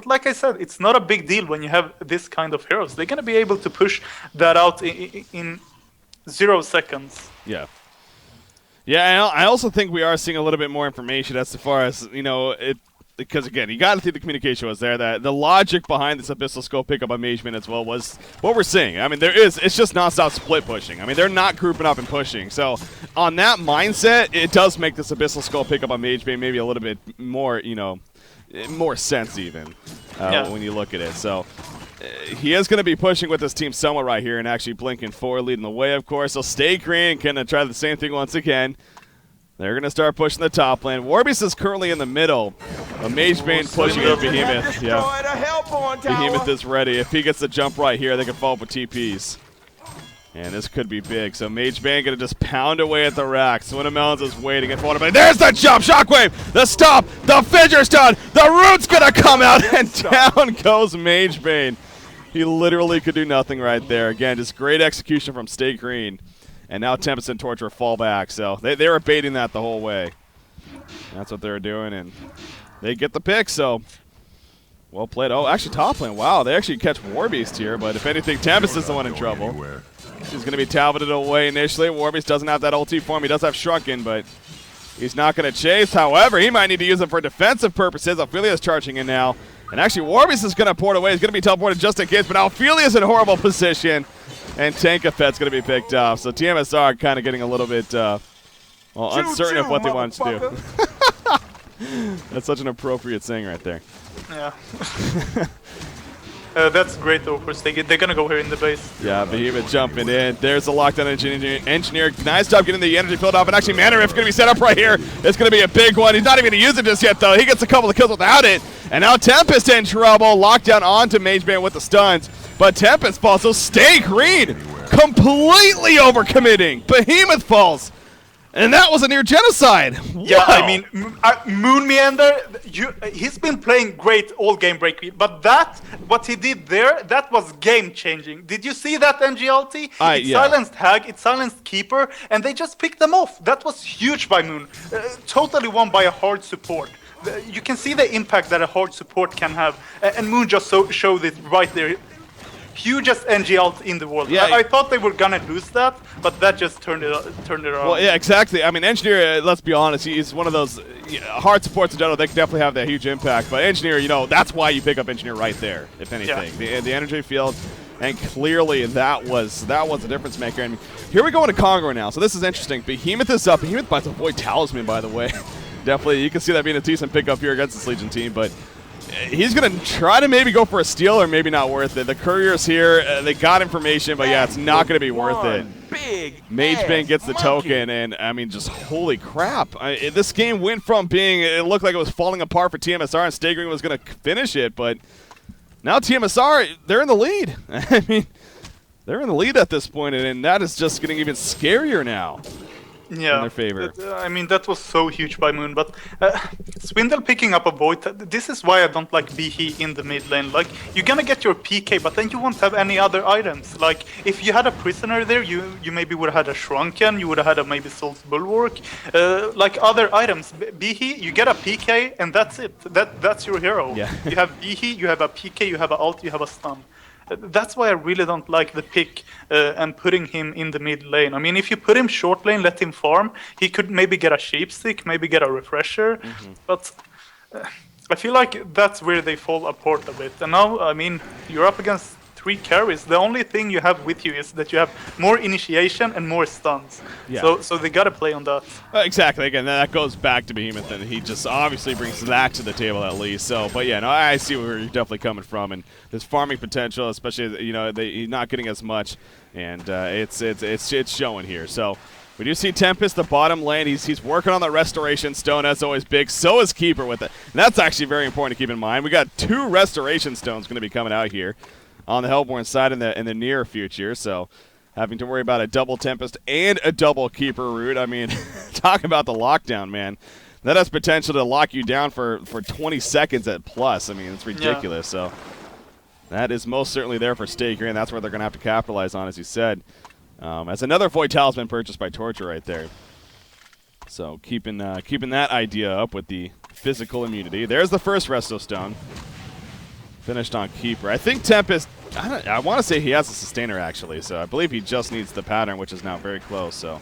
like I said, it's not a big deal when you have this kind of heroes. They're going to be able to push that out in 0 seconds. Yeah. Yeah, I also think we are seeing a little bit more information as far as, you know, because, again, you got to think the communication was there. That the logic behind this Abyssal Skull pickup by Magebane as well was what we're seeing. I mean, it's just nonstop split pushing. I mean, they're not grouping up and pushing. So on that mindset, it does make this Abyssal Skull pickup by Magebane maybe a little bit more, you know, more sense even when you look at it. So he is going to be pushing with his team somewhat right here and actually blinking forward, leading the way, of course. So Stay Green can try the same thing once again. They're going to start pushing the top lane. Warbeast is currently in the middle. Magebane pushing it. Behemoth. Yeah. Behemoth is ready. If he gets the jump right here, they can follow up with TPs. And this could be big. So Magebane going to just pound away at the rack. Swinamelons is waiting at bottom. There's the jump. Shockwave. The stop. The fidget stun. The root's going to come out. And down goes Magebane. He literally could do nothing right there. Again, just great execution from Stay Green. And now Tempest and Torture fall back. So they were baiting that the whole way. That's what they were doing. And they get the pick. So well played. Oh, actually top lane. Wow, they actually catch Warbeast here. But if anything, Tempest is the one in trouble. He's going to be talboted away initially. Warbeast doesn't have that ulti form. He does have Shrunken, but he's not going to chase. However, he might need to use it for defensive purposes. Ophelia's charging in now. And actually, Warbeast is going to port away. He's going to be teleported just in case, but now Ophelia's in a horrible position. And Tankafet's going to be picked off. So tmsR kind of getting a little bit uncertain of what they want to do. That's such an appropriate saying right there. Yeah. That's great though for Stay. They're gonna go here in the base. Yeah, Behemoth jumping in. There's the lockdown engineer. Nice job getting the energy filled off, and actually Mana Rift's gonna be set up right here. It's gonna be a big one. He's not even gonna use it just yet though. He gets a couple of kills without it, and now Tempest in trouble. Lockdown onto Magebane with the stuns, but Tempest falls. So Stay Green completely overcommitting. Behemoth falls. And that was a near genocide. Yeah, Wow. I mean, Moon Meander, he's been playing great all game break, but what he did there, that was game changing. Did you see that NGLT? It silenced Hag, it silenced Keeper, and they just picked them off. That was huge by Moon. Totally won by a hard support. You can see the impact that a hard support can have, and Moon just showed it right there. Hugest NG ult in the world. Yeah, I thought they were gonna lose that, but that just turned it around. Well, yeah, exactly. I mean, Engineer, let's be honest, he's one of those hard supports in general. They can definitely have that huge impact. But Engineer, you know, that's why you pick up Engineer right there, if anything. Yeah. The energy field, and clearly that was a difference maker. And here we go into Congo now. So this is interesting. Behemoth is up. Behemoth buys a Void Talisman, by the way. Definitely, you can see that being a decent pickup here against this Legion team, but he's going to try to maybe go for a steal or maybe not worth it. The Courier's here. They got information, but yeah, it's not going to be worth it. Big Magebane gets the token, and I mean, just holy crap. This game went from being, it looked like it was falling apart for tmsR and Staggering was going to finish it, but now tmsR, they're in the lead. I mean, they're in the lead at this point, and that is just getting even scarier now. Yeah, in their favor. I mean, that was so huge by Moon, but Swindle picking up a Void, this is why I don't like BHE in the mid lane. Like, you're gonna get your PK, but then you won't have any other items. Like, if you had a Prisoner there, you maybe would have had a Shrunken, you would have had a maybe Soul's Bulwark, like other items. BHE, you get a PK, and that's it. That's your hero. Yeah. You have BHE, you have a PK, you have an ult, you have a stun. That's why I really don't like the pick and putting him in the mid lane. I mean, if you put him short lane, let him farm, he could maybe get a Sheepstick, maybe get a Refresher, but I feel like that's where they fall apart a bit. And now, I mean, you're up against 3 carries. The only thing you have with you is that you have more initiation and more stuns. Yeah. So they gotta play on that. Exactly. Again, that goes back to Behemoth, and he just obviously brings that to the table at least. So, but yeah, no, I see where you're definitely coming from, and his farming potential, especially he's not getting as much, and it's showing here. So. We do see Tempest, the bottom lane. He's working on the Restoration Stone. That's always big. So is Keeper with it. And that's actually very important to keep in mind. We got 2 Restoration Stones going to be coming out here on the Hellborn side in the near future. So having to worry about a double Tempest and a double Keeper route. I mean, talk about the lockdown, man. That has potential to lock you down for 20 seconds at plus. I mean, it's ridiculous. Yeah. So that is most certainly there for Staker, and that's where they're going to have to capitalize on, as you said. As another Void Talisman purchased by Torture right there. So keeping that idea up with the physical immunity. There's the first Resto Stone. Finished on Keeper. I think Tempest, I want to say he has a Sustainer actually, so I believe he just needs the pattern, which is now very close. So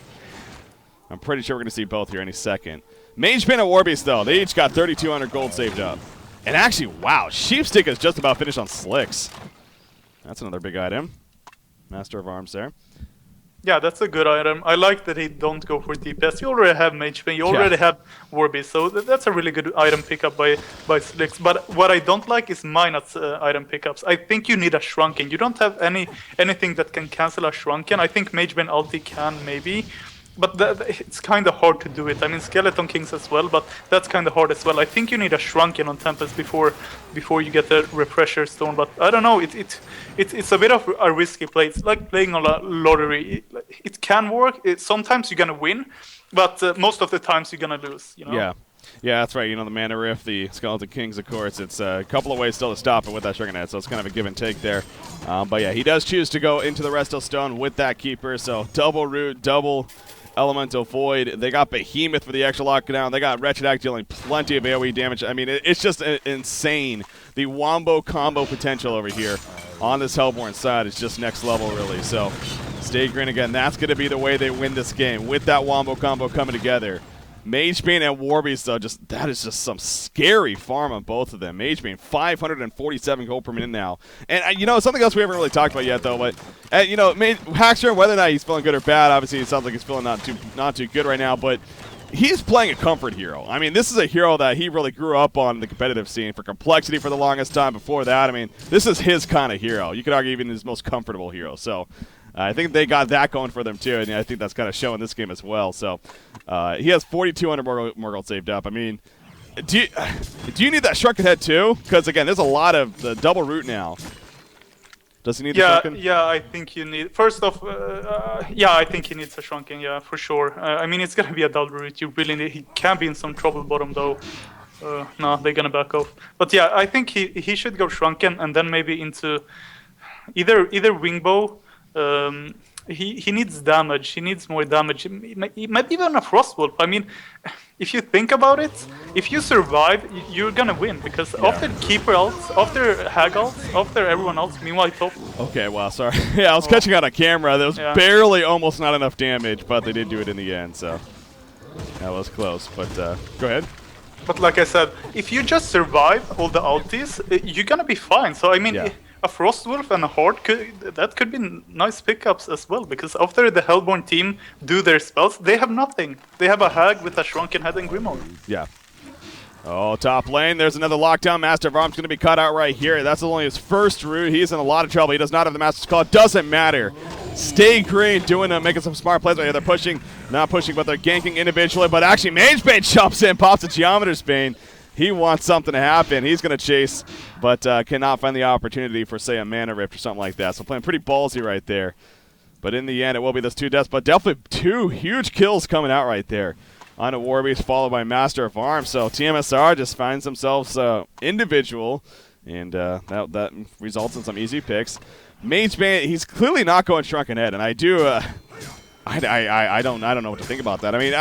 I'm pretty sure we're going to see both here any second. Magebane and Warbeast, though, they each got 3,200 gold saved up. And actually, wow, Sheepstick is just about finished on Slicks. That's another big item. Master of Arms there. Yeah, that's a good item. I like that he don't go for DPS. You already have Magebane, you already have Warbeast, so that's a really good item pickup by Slicks. But what I don't like is minus item pickups. I think you need a Shrunken. You don't have anything that can cancel a Shrunken. I think Magebane ulti can maybe, but it's kind of hard to do it. I mean, Skeleton Kings as well, but that's kind of hard as well. I think you need a Shrunken on Tempest before you get the Refresher Stone, but I don't know. It's a bit of a risky play. It's like playing on a lottery. It can work. Sometimes you're gonna win, but most of the times you're gonna lose. You know? Yeah, that's right. You know, the Mana Rift, the Skeleton Kings, of course. It's a couple of ways still to stop it with that Shrunken Head, so it's kind of a give and take there. But yeah, he does choose to go into the Resto Stone with that Keeper, so double root, double Elemental Void. They got Behemoth for the extra lockdown. They got Wretched Act dealing plenty of AoE damage. I mean, it's just insane. The Wombo combo potential over here on this Hellborn side is just next level, really. So, Stay Green again. That's going to be the way they win this game, with that Wombo combo coming together. Magebane and Warbeast, though, that is just some scary farm on both of them. Magebane, 547 gold per minute now. And, something else we haven't really talked about yet, though, but, Hackster, whether or not he's feeling good or bad, obviously it sounds like he's feeling not too good right now, but he's playing a comfort hero. I mean, this is a hero that he really grew up on in the competitive scene for Complexity for the longest time. Before that, I mean, this is his kind of hero. You could argue even his most comfortable hero. So I think they got that going for them, too, and I think that's kind of showing this game as well. So he has 4,200 more gold saved up. I mean, do you need that Shrunken Head, too? Because, again, there's a lot of the double root now. Does he need the shrunken? Yeah, I think you need. First off, yeah, I think he needs a shrunken. Yeah, for sure. I mean, it's gonna be a double route. You really need. He can be in some trouble bottom though. No, they're gonna back off. But yeah, I think he should go shrunken and then maybe into either wingbow. He needs damage. He needs more damage. He might even a frostwolf. I mean, if you think about it, if you survive, you're gonna win because after keeper ults, after hag ults, after everyone else, meanwhile top. Okay, well, sorry. Yeah, I was catching on camera. There was barely, almost not enough damage, but they did do it in the end, so that was close. But go ahead. But like I said, if you just survive all the ultis, you're gonna be fine. So I mean, a Frostwolf and a Horde could be nice pickups as well. Because after the Hellborn team do their spells, they have nothing. They have a Hag with a Shrunken Head and Grimoire. Yeah. Oh, top lane. There's another lockdown. Master of Arms going to be cut out right here. That's only his first route. He's in a lot of trouble. He does not have the Master's Call. It doesn't matter. Stay green, making some smart plays right here. They're pushing, not pushing, but they're ganking individually. But actually, Magebane jumps in, pops a Geometer's Bane. He wants something to happen. He's going to chase, but cannot find the opportunity for, say, a Mana Rift or something like that. So playing pretty ballsy right there. But in the end, it will be those 2 deaths. But definitely 2 huge kills coming out right there on a Warbeast, followed by Master of Arms. So tmsR just finds themselves individual, and that results in some easy picks. Magebane, he's clearly not going Shrunken Head, and I do. I don't know what to think about that. I mean,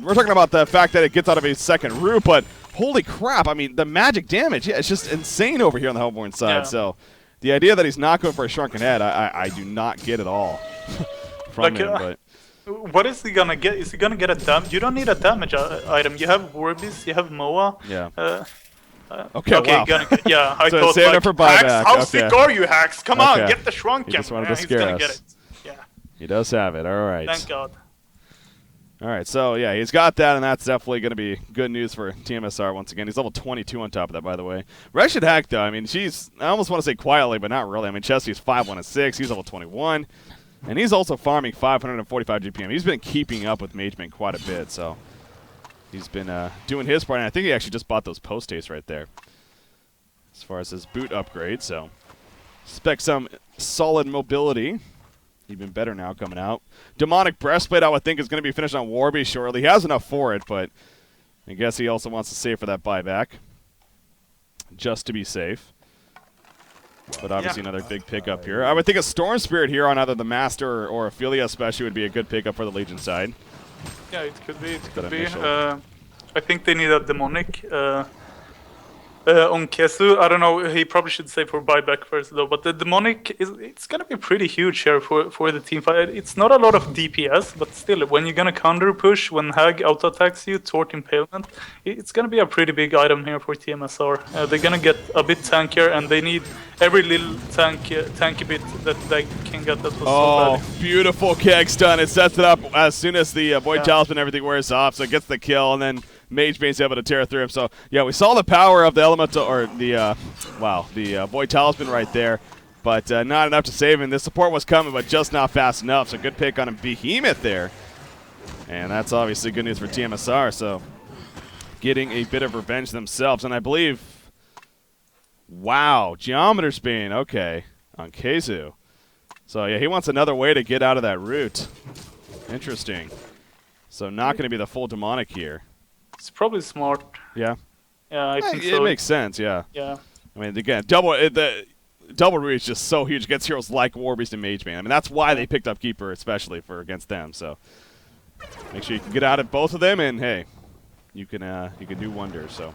we're talking about the fact that it gets out of a second route, but holy crap! I mean, the magic damage, it's just insane over here on the Hellborn side. Yeah. So the idea that he's not going for a Shrunken Head, I do not get at all from him. But what is he gonna get? Is he gonna get a damage? You don't need a damage item. You have Warbeast, you have Moa. Yeah. Okay, wow. Yeah, I So thought save it like, for buyback. Hacks, how Okay. sick are you, Hacks? Come on, Okay. get the Shrunken. He just wanted to he's scare gonna us. get it. Yeah. He does have it. All right. Thank God. All right, so yeah, he's got that, and that's definitely going to be good news for tmsR once again. He's level 22 on top of that, by the way. Wretched Hack, though, I mean, I almost want to say quietly, but not really. I mean, Chesty's 5-1-6. He's level 21, and he's also farming 545 GPM. He's been keeping up with Magebane quite a bit, so he's been doing his part, and I think he actually just bought those post-haste right there as far as his boot upgrade, so expect some solid mobility. Even better now coming out. Demonic Breastplate, I would think, is going to be finished on Warby shortly. He has enough for it, but I guess he also wants to save for that buyback. Just to be safe. But obviously another big pickup here. I would think a Storm Spirit here on either the Master or Ophelia especially would be a good pickup for the Legion side. Yeah, it could be. It could be. initial. I think they need a Demonic. On Kesu, I don't know, he probably should say for buyback first though, but the Demonic, it's going to be pretty huge here for the team fight. It's not a lot of DPS, but still, when you're going to counter push, when Hag auto-attacks you, Tort Impalement, it's going to be a pretty big item here for tmsR. They're going to get a bit tankier, and they need every little tanky bit that they can get. That was so bad. Beautiful keg stun. It sets it up as soon as the Void Talisman and everything wears off, so it gets the kill, and then Magebane's able to tear through him. So, yeah, we saw the power of the Elemental, or the Void Talisman right there, but not enough to save him. The support was coming, but just not fast enough, so good pick on a Behemoth there. And that's obviously good news for tmsR, so getting a bit of revenge themselves. And I believe, wow, Geometer's Bane, okay, on Kezu. So, yeah, he wants another way to get out of that route. Interesting. So not going to be the full Demonic here. It's probably smart. Yeah. Yeah, I think so. It makes sense, yeah. Yeah. I mean, again, the double root is just so huge against heroes like Warbeast and Magebane. I mean, that's why they picked up Keeper, especially for against them. So make sure you can get out of both of them, and hey, you can do wonders. So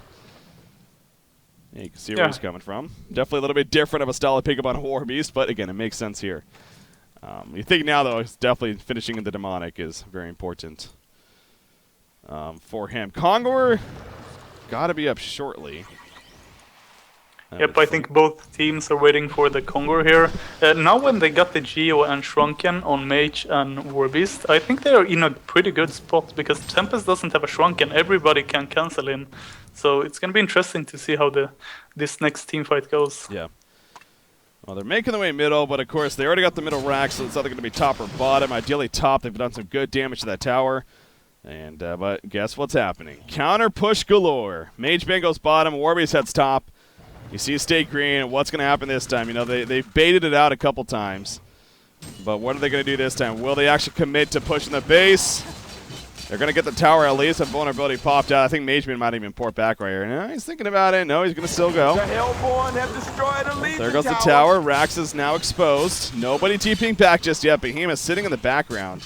yeah, you can see where he's coming from. Definitely a little bit different of a style of pickup on Warbeast, but again, it makes sense here. You think now though, it's definitely finishing in the Demonic is very important. For him. Kongor got to be up shortly. Yep, I think both teams are waiting for the Kongor here. Now when they got the Geo and Shrunken on Mage and Warbeast, I think they are in a pretty good spot because Tempest doesn't have a Shrunken. Everybody can cancel him. So it's going to be interesting to see how this next team fight goes. Yeah. Well, they're making their way middle, but of course they already got the middle rack, so it's either going to be top or bottom. Ideally top. They've done some good damage to that tower. And but guess what's happening? Counter push galore. Magebane goes bottom. Warbeast heads top. You see Stay Green. What's going to happen this time? You know, they baited it out a couple times. But what are they going to do this time? Will they actually commit to pushing the base? They're going to get the tower at least. A vulnerability popped out. I think Mageman might even port back right here. No, he's thinking about it. No, he's going to still go. The Hellborn have destroyed a Legion There goes the tower. Rax is now exposed. Nobody TPing back just yet. Behemoth sitting in the background.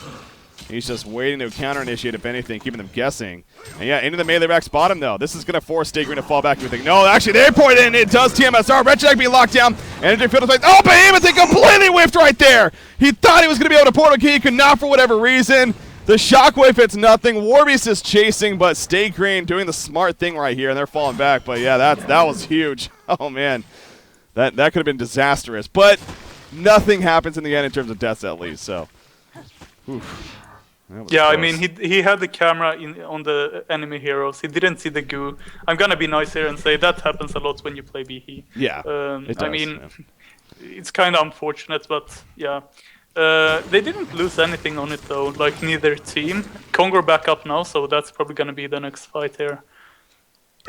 He's just waiting to counter-initiate, if anything, keeping them guessing. And yeah, into the melee Rax bottom, though. This is going to force Stay Green to fall back. You think, no, actually, they point in. It does tmsR. Red Jack being locked down. Energy field is oh, Behemoth, he completely whiffed right there. He thought he was going to be able to portal key. He could not for whatever reason. The Shockwave hits nothing. Warbeast is chasing, but Stay Green doing the smart thing right here, and they're falling back. But yeah, that was huge. Oh, man. That could have been disastrous. But nothing happens in the end in terms of deaths, at least. So, oof. Yeah, close. I mean, he had the camera on the enemy heroes. He didn't see the goo. I'm going to be nice here and say that happens a lot when you play BE. Yeah, it does, I mean, it's kind of unfortunate, but yeah. They didn't lose anything on it, though, like neither team. Kongor back up now, so that's probably going to be the next fight here.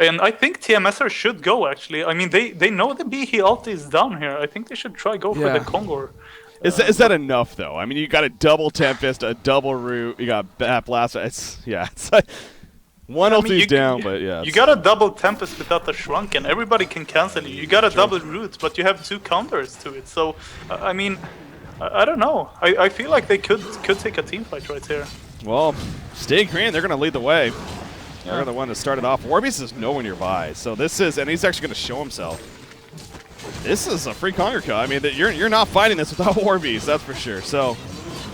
And I think tmsR should go, actually. I mean, they know the BE ulti is down here. I think they should try go for the Kongor. Is that enough, though? I mean, you got a double Tempest, a double Root, you got Bat Blast. It's like one ulti's down, but yeah. You got a double Tempest without the Shrunken. Everybody can cancel you. You got a double Root, but you have 2 counters to it. So, I mean, I don't know. I feel like they could take a team fight right here. Well, Stay Green, they're going to lead the way. Yeah. They're the one that started off. Warbeast is nowhere nearby, so this is, and he's actually going to show himself. This is a free Conquer kill. I mean, you're not fighting this without Warbeast, that's for sure. So,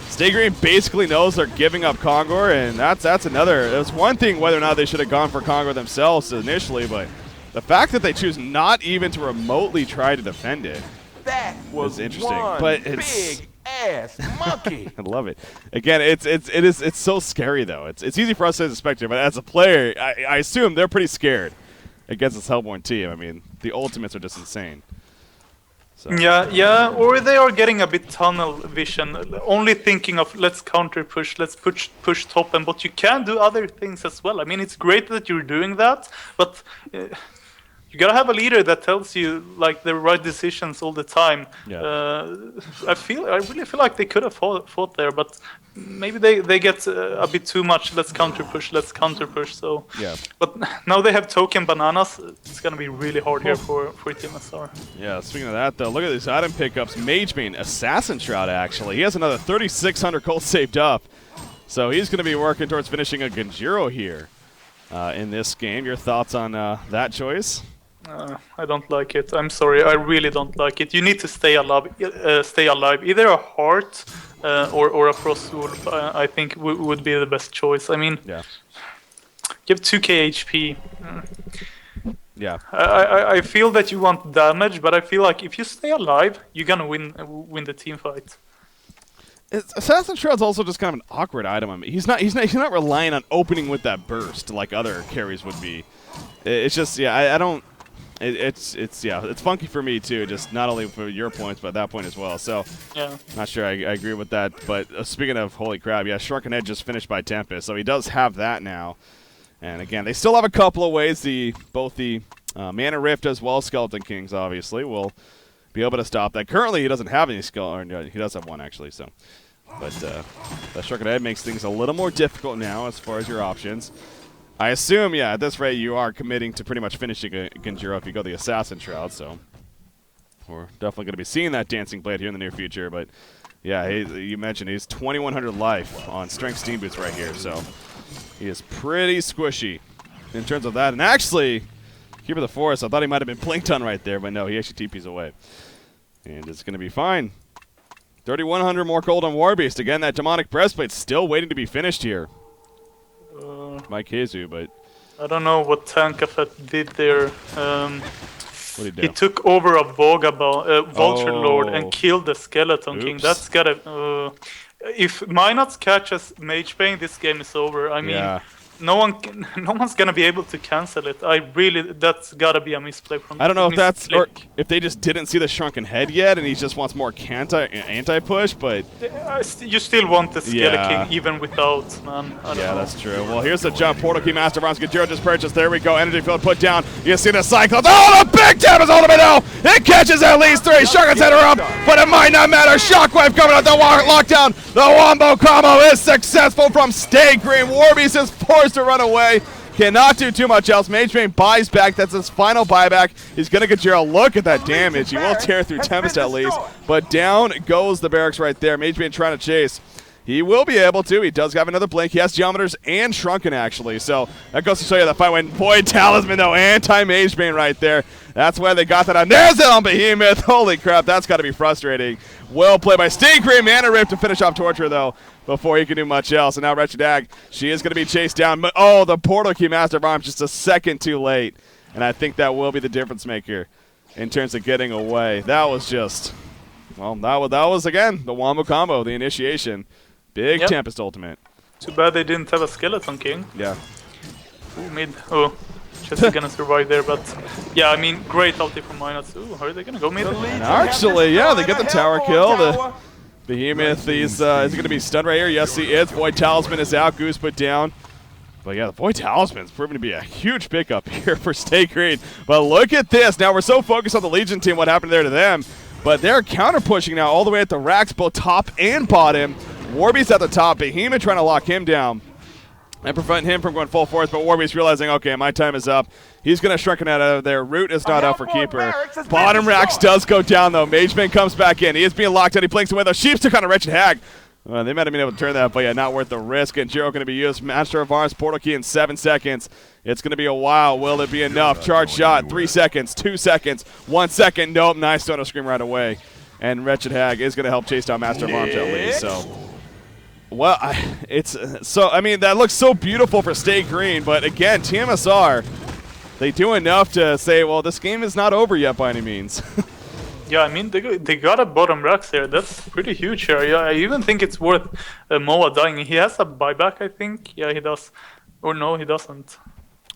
Stay Green basically knows they're giving up Kongor, and that's another. It was one thing whether or not they should have gone for Kongor themselves initially, but the fact that they choose not even to remotely try to defend it was interesting. But it's big ass monkey. I love it. Again, it's so scary though. It's easy for us as a spectator, but as a player, I assume they're pretty scared against this Hellborn team. I mean, the ultimates are just insane. So. Yeah, or they are getting a bit tunnel vision, only thinking of let's counter push, let's push top end, but you can do other things as well. I mean, it's great that you're doing that, but you gotta have a leader that tells you like the right decisions all the time. Yeah. I really feel like they could have fought there, but maybe they get a bit too much. Let's counter push. So yeah. But now they have token bananas. It's gonna be really hard here for tmsR. Yeah. Speaking of that, though, look at these item pickups. Mageman, Assassin Shroud. Actually, he has another 3,600 gold saved up, so he's gonna be working towards finishing a Genjiro here in this game. Your thoughts on that choice? I don't like it. I'm sorry. I really don't like it. You need to stay alive. Either a heart or a frost wolf. I think would be the best choice. I mean, yeah. Give 2k HP. Yeah. I feel that you want damage, but I feel like if you stay alive, you're gonna win the team fight. Assassin Shroud's also just kind of an awkward item. I mean, he's not relying on opening with that burst like other carries would be. It's just I don't. It's funky for me too. Just not only for your points, but that point as well. So yeah, not sure I agree with that. But speaking of holy crap, yeah, Shrunken Head just finished by Tempest, so he does have that now. And again, they still have a couple of ways. Both the Mana Rift as well as Skeleton Kings obviously will be able to stop that. Currently, he doesn't have any skill, or no, he does have one actually. So, but that Shrunken Head makes things a little more difficult now as far as your options. I assume, yeah, at this rate you are committing to pretty much finishing a Genjiro if you go the Assassin Shroud, so we're definitely going to be seeing that Dancing Blade here in the near future. But yeah, you mentioned he's 2,100 life on Strength Steam Boots right here, so he is pretty squishy in terms of that. And actually, Keeper of the Forest, I thought he might have been blinked on right there, but no, he actually TPs away. And it's going to be fine. 3,100 more gold on Warbeast. Again, that Demonic Breastplate's still waiting to be finished here. Mike Hezu, but I don't know what Tankafet did there. What did he do? He took over a Vulture Lord and killed the Skeleton King. That's gotta. If Minots catches Mage Bane, this game is over. I mean, no one's gonna be able to cancel it. That's gotta be a misplay from. I don't know if that's or if they just didn't see the shrunken head yet, and he just wants more anti push. But you still want the Skele Yeah. King even without, man. I don't know. that's true. Well, here's the jump. Portal Key Master of Arms. Gajiro just purchased. There we go. Energy field put down. You see the cycle. Oh, the big tap is ultimate now. It catches at least 3. Sharkins head her up, but it might not matter. Shockwave coming out the lockdown. The wombo combo is successful from Stay Green. Warbeast is forced to run away. Cannot do too much else. MageBane buys back. That's his final buyback. He's going to Gajiro. Look at that damage. He will tear through Tempest at least. But down goes the barracks right there. MageBane trying to chase. He will be able to. He does have another blink. He has Geometers and Shrunken, actually. So that goes to show you that fight went. Boy, Talisman, though, anti-Magebane right there. That's why they got that on. There's it on Behemoth. Holy crap, that's got to be frustrating. Well played by Stay Green. Mana Rip to finish off Torture, though, before he can do much else. And now Wretched Hag, she is going to be chased down. But, oh, the Portal Key Master of Arms just a second too late. And I think that will be the difference maker in terms of getting away. That was just, well, that was again, the Wombo combo, the initiation. Big Tempest ultimate. Too bad they didn't have a Skeleton King. Yeah. Ooh, mid. Oh, just gonna survive there, but yeah, I mean, great ulti from Minus. Ooh, are they gonna go mid? And actually, yeah, they get the tower kill. The Behemoth is going to be stunned right here. Yes, he is. Void Talisman is out. Goose put down. But yeah, the Void Talisman is proving to be a huge pickup here for Stay Green. But look at this. Now we're so focused on the Legion team, what happened there to them. But they're counter pushing now all the way at the racks, both top and bottom. Warbeast at the top. Behemoth trying to lock him down and prevent him from going full force, but Warbeast realizing, okay, my time is up. He's going to Shrunken out of there. Root is not up for keeper. Bottom racks does go down, though. Mageman comes back in. He is being locked out. He blinks away, though. Sheeps took on a Wretched Hag. They might have been able to turn that, but yeah, not worth the risk. And Jiro going to be used. Master of Arms, Portal Key in 7 seconds. It's going to be a while. Will it be enough? Charge shot, 3 seconds, 2 seconds, 1 second. Nope, nice Sono Scream right away. And Wretched Hag is going to help chase down Master of Arms at least, so... Well, I mean, that looks so beautiful for Stay Green, but again, tmsR, they do enough to say, well, this game is not over yet by any means. Yeah, I mean, they got a bottom racks here. That's pretty huge here. Yeah, I even think it's worth Moa dying. He has a buyback, I think. Yeah, he does. Or no, he doesn't.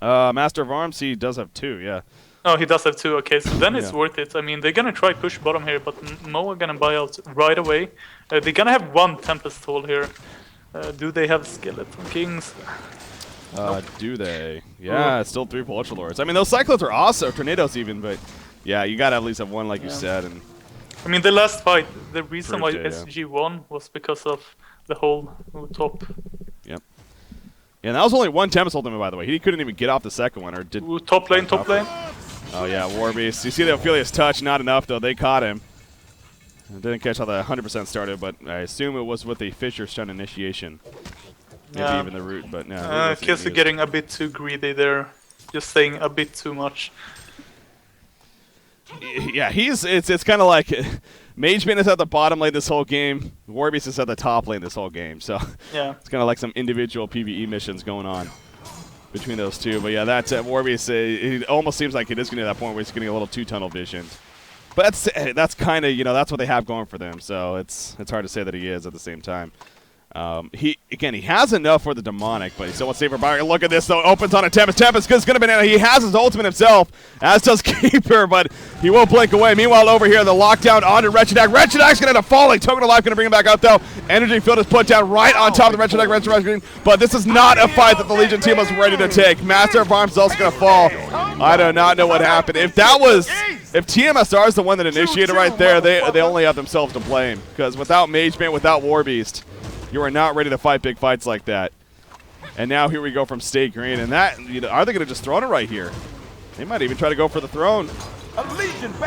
Master of Arms, he does have 2, yeah. Oh, he does have 2. Okay, so then it's worth it. I mean, they're going to try push bottom here, but Moa going to buy out right away. They're going to have 1 Tempest Hole here. Do they have Skeleton Kings? Nope. Do they? Yeah, it's still 3 Ultra Lords. I mean, those Cyclones are awesome, Tornadoes even, but yeah, you got to at least have 1 like you said. And I mean, the last fight, the reason why it, SG won was because of the whole top. Yep. Yeah, and that was only 1 Tempest ultimate, by the way. He couldn't even get off the second one. Or did top lane, top lane. Oh, yeah, Warbeast. You see the Ophelia's touch, not enough, though. They caught him. It didn't catch how the 100% started, but I assume it was with the Fissure Stun initiation. Maybe even the root, but no. Kiss are getting a bit too greedy there. Just saying a bit too much. Yeah, it's kind of like Mageman is at the bottom lane this whole game. Warbeast is at the top lane this whole game. So yeah, it's kind of like some individual PvE missions going on between those two. But yeah, that's Warbeast. It almost seems like it is getting to that point where he's getting a little too tunnel visioned. But that's kind of, that's what they have going for them. So it's hard to say that he is at the same time. He has enough for the demonic, but he still wants to save for Byron. Look at this, though. Opens on a Tempest. Tempest is going to banana. He has his ultimate himself, as does Keeper, but he won't blink away. Meanwhile, over here, the lockdown onto Wretched Hag. Wretched Hag's going to end up falling. Token Alive going to bring him back up, though. Energy Field is put down right on top of the Wretched Hag. But this is not a fight that the Legion team was ready to take. Master of Arms is also going to fall. I do not know what happened. If tmsR is the one that initiated right there, they only have themselves to blame. Because without Mageman, without Warbeast, you are not ready to fight big fights like that. And now here we go from Stay Green. And that, are they going to just throw it right here? They might even try to go for the throne.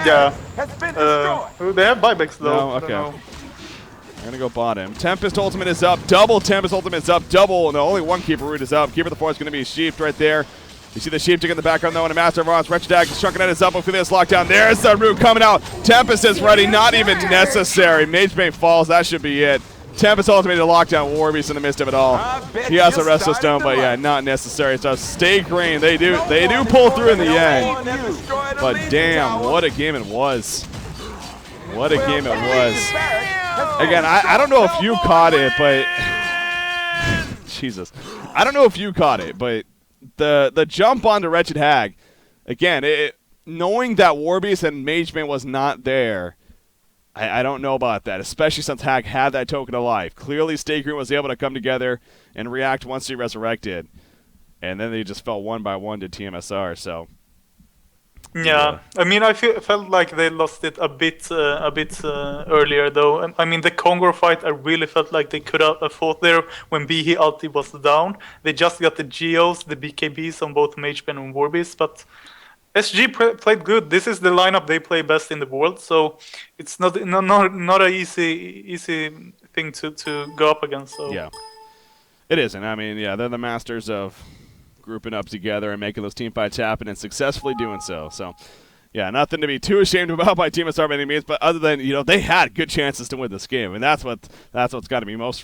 Yeah. They have buybacks, though. No, okay. They're going to go bottom. Tempest ultimate is up. Double Tempest ultimate is up. Double. No, only 1 Keeper root is up. Keeper the 4 is going to be sheeped right there. You see the Sheeptick in the background, though, and a Master of Arms. Wretched Hag is chunking at his up. Hopefully this lockdown. There's the root coming out. Tempest is ready. Not even necessary. Magebane falls. That should be it. Tempest ultimated lockdown. Warbeast in the midst of it all. He has a Resto Stone, but yeah, not necessary. So Stay Green, they do pull through in the end. But damn, what a game it was. What a game it was. Again, I don't know if you caught it, but Jesus. I don't know if you caught it, but the jump onto Wretched Hag, again, knowing that Warbeast and Mageman was not there, I don't know about that, especially since Hag had that token of life. Clearly, Stakeroom was able to come together and react once he resurrected, and then they just fell one by one to tmsR, so... Yeah, I mean, felt like they lost it a bit earlier, though. I mean, the Kongor fight, I really felt like they could have fought there when Bihi ulti was down. They just got the Geos, the BKBs on both Mageman and Warbeast, but SG played good. This is the lineup they play best in the world, so it's not a easy thing to go up against. So. Yeah, it isn't. I mean, yeah, they're the masters of grouping up together and making those team fights happen and successfully doing so. So, yeah, nothing to be too ashamed about by tmsR by any means, but other than, they had good chances to win this game, and that's what's got to be most